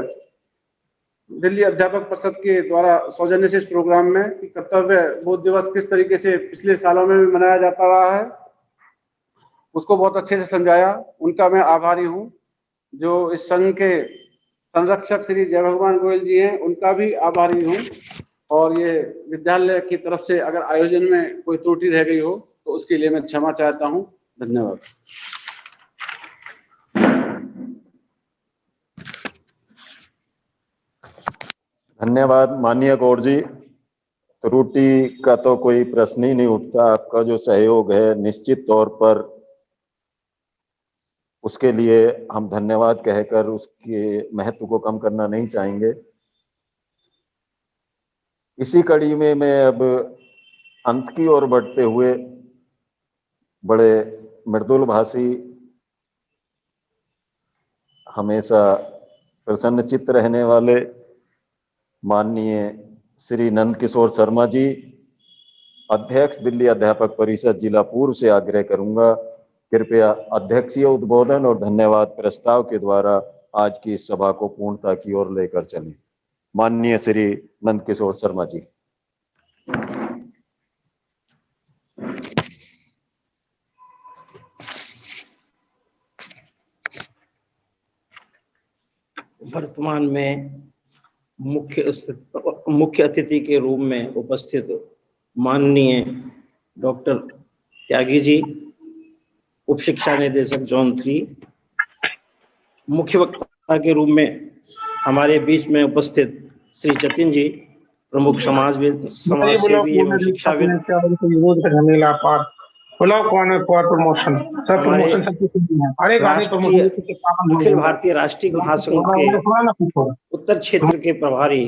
Speaker 9: दिल्ली अध्यापक परिषद के द्वारा सौजन्य से इस प्रोग्राम में कि कर्तव्य बोध दिवस किस तरीके से पिछले सालों में भी मनाया जाता रहा है, उसको बहुत अच्छे से समझाया। उनका मैं आभारी हूँ। जो इस संघ के संरक्षक श्री जय भगवान गोयल जी हैं, उनका भी आभारी हूँ। और ये विद्यालय की तरफ से अगर आयोजन में कोई त्रुटि रह गई हो तो उसके लिए मैं क्षमा चाहता हूँ। धन्यवाद।
Speaker 1: धन्यवाद माननीय गौड़ जी। त्रुटि का तो कोई प्रश्न ही नहीं उठता। आपका जो सहयोग है निश्चित तौर पर उसके लिए हम धन्यवाद कहकर उसके महत्व को कम करना नहीं चाहेंगे। इसी कड़ी में मैं अब अंत की ओर बढ़ते हुए बड़े मृदुल भाषी, हमेशा प्रसन्नचित्त रहने वाले माननीय श्री नंद किशोर शर्मा जी, अध्यक्ष दिल्ली अध्यापक परिषद जिला पूर्व से आग्रह करूंगा, कृपया अध्यक्षीय उद्बोधन और धन्यवाद प्रस्ताव के द्वारा आज की इस सभा को पूर्णता की ओर लेकर चलें। माननीय श्री नंद किशोर शर्मा जी।
Speaker 10: वर्तमान में मुख्य अतिथि के रूप में उपस्थित माननीय डॉक्टर त्यागी जी, उप शिक्षा निदेशक जोन 3, मुख्य वक्ता के रूप में हमारे बीच में उपस्थित श्री जतिन जी, प्रमुख समाजसेवी एवं शिक्षाविद। अखिल भारतीय राष्ट्रीय महासंघ के उत्तर क्षेत्र के प्रभारी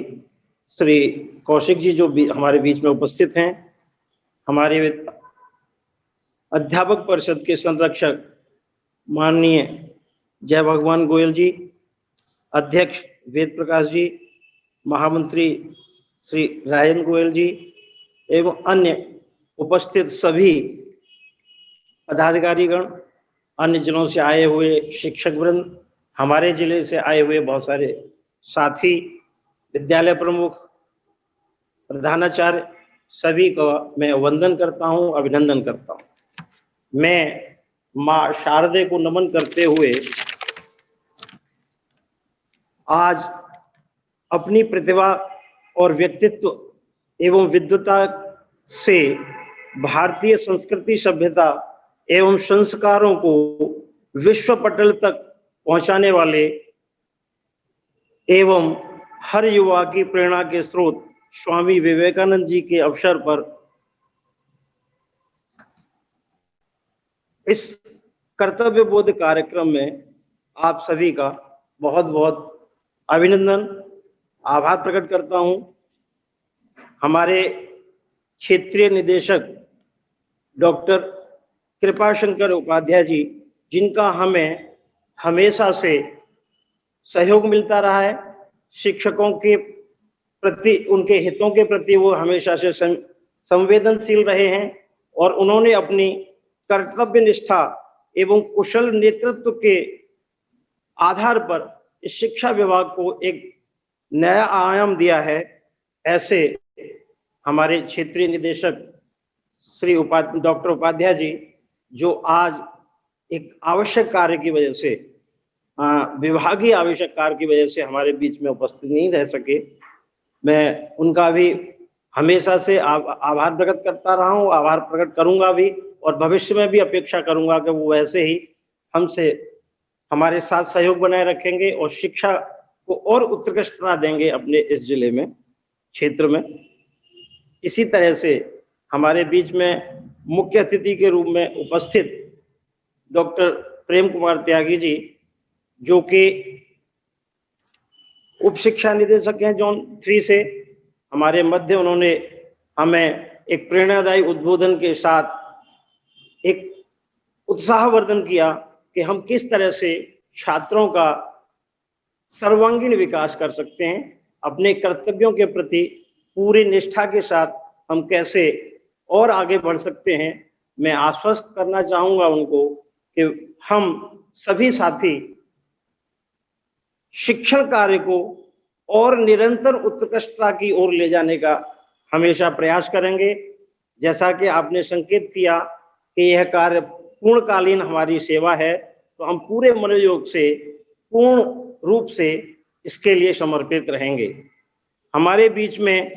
Speaker 10: श्री कौशिक जी जो हमारे बीच में उपस्थित हैं, हमारे अध्यापक परिषद के संरक्षक माननीय जय भगवान गोयल जी, अध्यक्ष वेद प्रकाश जी, महामंत्री श्री राजन गोयल जी एवं अन्य उपस्थित सभी पदाधिकारीगण, अन्य जिलों से आए हुए शिक्षक वृंद, हमारे जिले से आए हुए बहुत सारे साथी, विद्यालय प्रमुख, प्रधानाचार्य, सभी को मैं वंदन करता हूं, अभिनंदन करता हूं। मैं मां शारदे को नमन करते हुए आज अपनी प्रतिभा और व्यक्तित्व एवं विद्वता से भारतीय संस्कृति, सभ्यता एवं संस्कारों को विश्व पटल तक पहुंचाने वाले एवं हर युवा की प्रेरणा के स्रोत स्वामी विवेकानंद जी के अवसर पर इस कर्तव्य बोध कार्यक्रम में आप सभी का बहुत बहुत अभिनंदन, आभार प्रकट करता हूं। हमारे क्षेत्रीय निदेशक डॉक्टर कृपाशंकर उपाध्याय जी, जिनका हमें हमेशा से सहयोग मिलता रहा है, शिक्षकों के प्रति, उनके हितों के प्रति वो हमेशा से संवेदनशील रहे हैं और उन्होंने अपनी कर्तव्य निष्ठा एवं कुशल नेतृत्व के आधार पर इस शिक्षा विभाग को एक नया आयाम दिया है। ऐसे हमारे क्षेत्रीय निदेशक श्री डॉक्टर उपाध्याय जी, जो आज एक आवश्यक कार्य की वजह से, विभागीय आवश्यक कार्य की वजह से हमारे बीच में उपस्थित नहीं रह सके, मैं उनका भी हमेशा से आभार प्रकट करता रहा हूँ, आभार प्रकट करूंगा भी और भविष्य में भी अपेक्षा करूंगा कि वो वैसे ही हमसे हमारे साथ सहयोग बनाए रखेंगे और शिक्षा को और उत्कृष्टता देंगे अपने इस जिले में, क्षेत्र में। इसी तरह से हमारे बीच में मुख्य अतिथि के रूप में उपस्थित डॉक्टर प्रेम कुमार त्यागी जी, जो कि उप शिक्षा निदेशक हैं जोन 3 से, हमारे मध्य उन्होंने हमें एक प्रेरणादायी उद्बोधन के साथ एक उत्साहवर्धन किया कि हम किस तरह से छात्रों का सर्वांगीण विकास कर सकते हैं, अपने कर्तव्यों के प्रति पूरी निष्ठा के साथ हम कैसे और आगे बढ़ सकते हैं। मैं आश्वस्त करना चाहूंगा उनको कि हम सभी साथी शिक्षण कार्य को और निरंतर उत्कृष्टता की ओर ले जाने का हमेशा प्रयास करेंगे। जैसा कि आपने संकेत किया कि यह कार्य पूर्णकालीन हमारी सेवा है, तो हम पूरे मनोयोग से, पूर्ण रूप से इसके लिए समर्पित रहेंगे। हमारे बीच में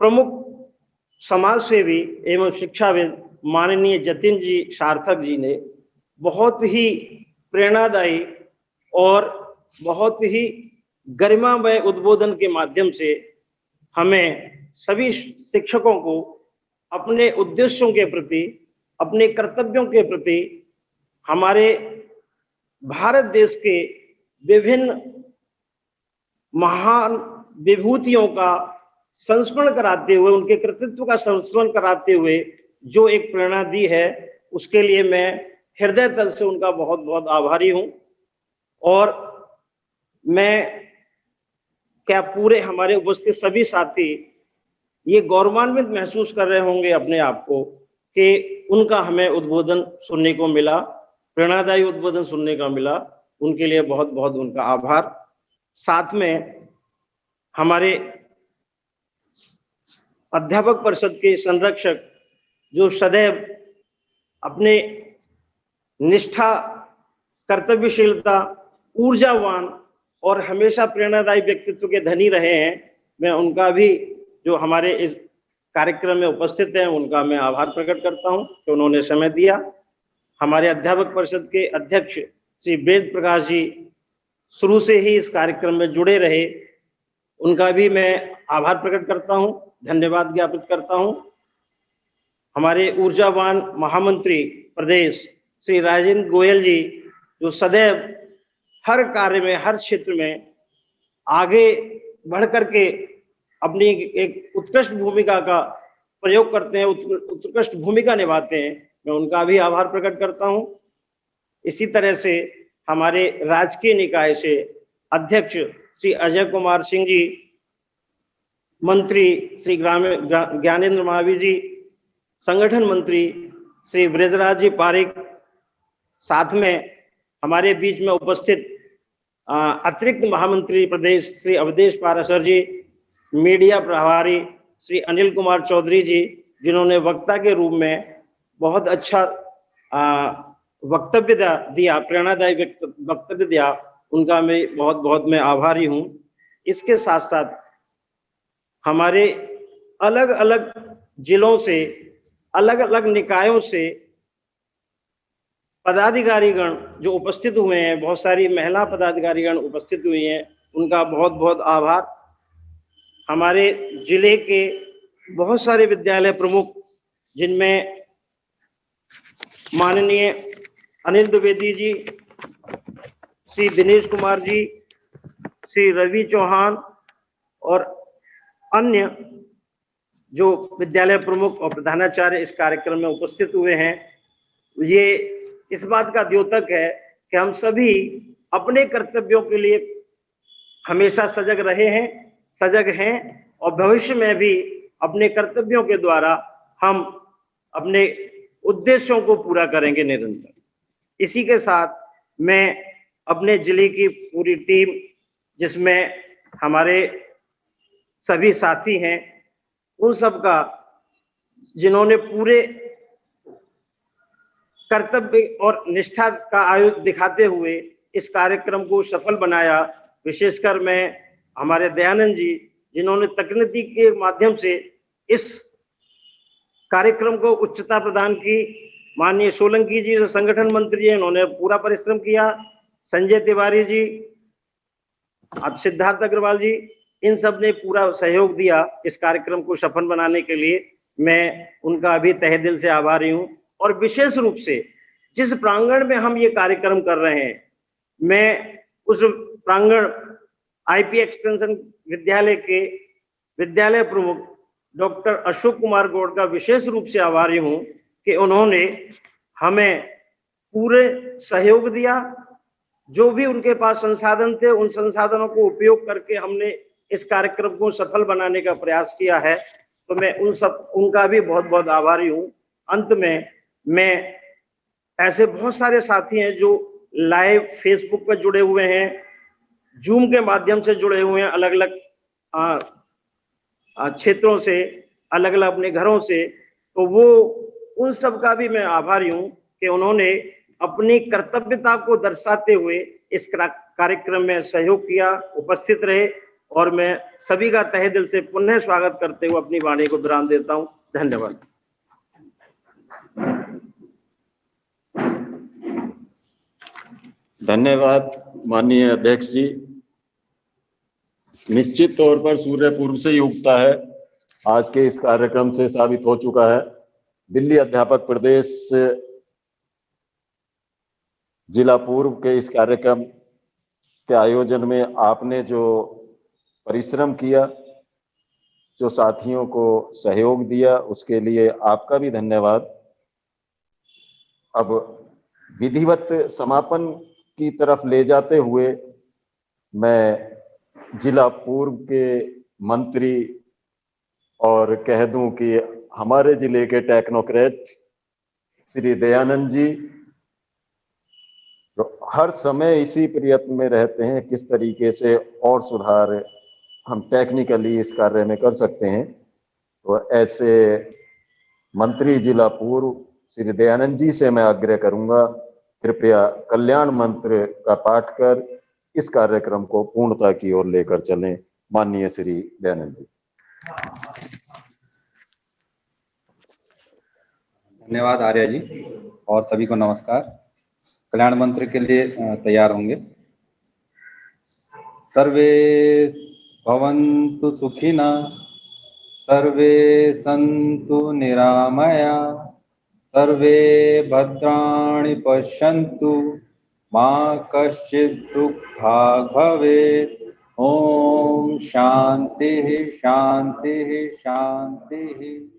Speaker 10: प्रमुख समाज सेवी एवं शिक्षाविद माननीय जतिन जी सार्थक जी ने बहुत ही प्रेरणादायी और बहुत ही गरिमामय उद्बोधन के माध्यम से हमें सभी शिक्षकों को अपने उद्देश्यों के प्रति, अपने कर्तव्यों के प्रति, हमारे भारत देश के विभिन्न महान विभूतियों का संस्मरण कराते हुए, उनके कृतित्व का संस्मरण कराते हुए जो एक प्रेरणा दी है, उसके लिए मैं हृदय तल से उनका बहुत बहुत आभारी हूं। और मैं क्या पूरे हमारे उपस्थित सभी साथी ये गौरवान्वित महसूस कर रहे होंगे अपने आप को कि उनका हमें उद्बोधन सुनने को मिला, प्रेरणादायी उद्बोधन सुनने का मिला। उनके लिए बहुत बहुत उनका आभार। साथ में हमारे अध्यापक परिषद के संरक्षक, जो सदैव अपने निष्ठा, कर्तव्यशीलता, ऊर्जावान और हमेशा प्रेरणादायी व्यक्तित्व के धनी रहे हैं, मैं उनका भी, जो हमारे इस कार्यक्रम में उपस्थित हैं, उनका मैं आभार प्रकट करता हूं कि उन्होंने समय दिया। हमारे अध्यापक परिषद के अध्यक्ष श्री वेद प्रकाश जी शुरू से ही इस कार्यक्रम में जुड़े रहे, उनका भी मैं आभार प्रकट करता हूं, धन्यवाद ज्ञापित करता हूं। हमारे ऊर्जावान महामंत्री प्रदेश श्री राजेंद्र गोयल जी, जो सदैव हर कार्य में, हर क्षेत्र में आगे बढ़ करके अपनी एक उत्कृष्ट भूमिका का प्रयोग करते हैं, उत्कृष्ट भूमिका निभाते हैं, मैं उनका भी आभार प्रकट करता हूं। इसी तरह से हमारे राजकीय निकाय से अध्यक्ष श्री अजय कुमार सिंह जी, मंत्री श्री ज्ञानेंद्र महावीर जी, संगठन मंत्री श्री ब्रजराज जी पारिक, साथ में हमारे बीच में उपस्थित अतिरिक्त महामंत्री प्रदेश श्री अवधेश पाराशर जी, मीडिया प्रभारी श्री अनिल कुमार चौधरी जी, जिन्होंने वक्ता के रूप में बहुत अच्छा वक्तव्य दिया, प्रेरणादायी वक्तव्य दिया, उनका मैं बहुत मैं आभारी हूं। इसके साथ साथ हमारे अलग अलग जिलों से, अलग अलग निकायों से पदाधिकारीगण जो उपस्थित हुए हैं, बहुत सारी महिला पदाधिकारीगण उपस्थित हुई हैं, उनका बहुत आभार। हमारे जिले के बहुत सारे विद्यालय प्रमुख, जिनमें माननीय अनिल द्विवेदी जी, श्री दिनेश कुमार जी, श्री रवि चौहान और अन्य जो विद्यालय प्रमुख और प्रधानाचार्य इस कार्यक्रम में उपस्थित हुए हैं, ये इस बात का द्योतक है कि हम सभी अपने कर्तव्यों के लिए हमेशा सजग रहे हैं, सजग हैं और भविष्य में भी अपने कर्तव्यों के द्वारा हम अपने उद्देश्यों को पूरा करेंगे निरंतर। इसी के साथ मैं अपने जिले की पूरी टीम, जिसमें हमारे सभी साथी हैं, उन सब का, जिन्होंने पूरे कर्तव्य और निष्ठा का आयुध दिखाते हुए इस कार्यक्रम को सफल बनाया। विशेषकर मैं हमारे दयानंद जी, जिन्होंने तकनीकी के माध्यम से इस कार्यक्रम को उच्चता प्रदान की। माननीय सोलंकी जी जो संगठन मंत्री हैं, उन्होंने पूरा परिश्रम किया। संजय तिवारी जी, अब सिद्धार्थ अग्रवाल जी, इन सब ने पूरा सहयोग दिया इस कार्यक्रम को सफल बनाने के लिए। मैं उनका भी तहे दिल से आभारी हूं। और विशेष रूप से जिस प्रांगण में हम ये कार्यक्रम कर रहे हैं, मैं उस प्रांगण आईपी एक्सटेंशन विद्यालय के विद्यालय प्रमुख डॉक्टर अशोक कुमार गौड़ का विशेष रूप से आभारी हूं कि उन्होंने हमें पूरे सहयोग दिया। जो भी उनके पास संसाधन थे, उन संसाधनों को उपयोग करके हमने इस कार्यक्रम को सफल बनाने का प्रयास किया है। तो मैं उनका भी बहुत आभारी हूं। अंत में मैं ऐसे बहुत सारे साथी हैं जो लाइव फेसबुक पर जुड़े हुए हैं, जूम के माध्यम से जुड़े हुए हैं, अलग अलग क्षेत्रों से, अलग अलग अपने घरों से, तो वो उन सब का भी मैं आभारी हूं कि उन्होंने अपनी कर्तव्यता को दर्शाते हुए इस कार्यक्रम में सहयोग किया, उपस्थित रहे। और मैं सभी का तहे दिल से पुनः स्वागत करते हुए अपनी वाणी को विराम देता हूं। धन्यवाद।
Speaker 1: धन्यवाद माननीय अध्यक्ष जी। निश्चित तौर पर सूर्य पूर्व से ही उगता है, आज के इस कार्यक्रम से साबित हो चुका है। दिल्ली अध्यापक प्रदेश जिला पूर्व के इस कार्यक्रम के आयोजन में आपने जो परिश्रम किया, जो साथियों को सहयोग दिया, उसके लिए आपका भी धन्यवाद। अब विधिवत समापन की तरफ ले जाते हुए मैं जिला पूर्व के मंत्री और कह दूं कि हमारे जिले के टेक्नोक्रेट श्री दयानंद जी तो हर समय इसी प्रयत्न में रहते हैं किस तरीके से और सुधार हम टेक्निकली इस कार्य में कर सकते हैं। तो ऐसे मंत्री जिला पूर्व श्री दयानंद जी से मैं आग्रह करूंगा, कृपया कल्याण मंत्र का पाठ कर इस कार्यक्रम को पूर्णता की ओर लेकर चलें। माननीय श्री दयानंद जी।
Speaker 11: धन्यवाद आर्य जी और सभी को नमस्कार। कल्याण मंत्र के लिए तैयार होंगे। सर्वे भवन्तु सुखिनः, सर्वे सन्तु निरामया, सर्वे भद्राणि पश्यन्तु, मा कश्चित् दुःखभाग् भवेत्। ओम शांति शांति शांति।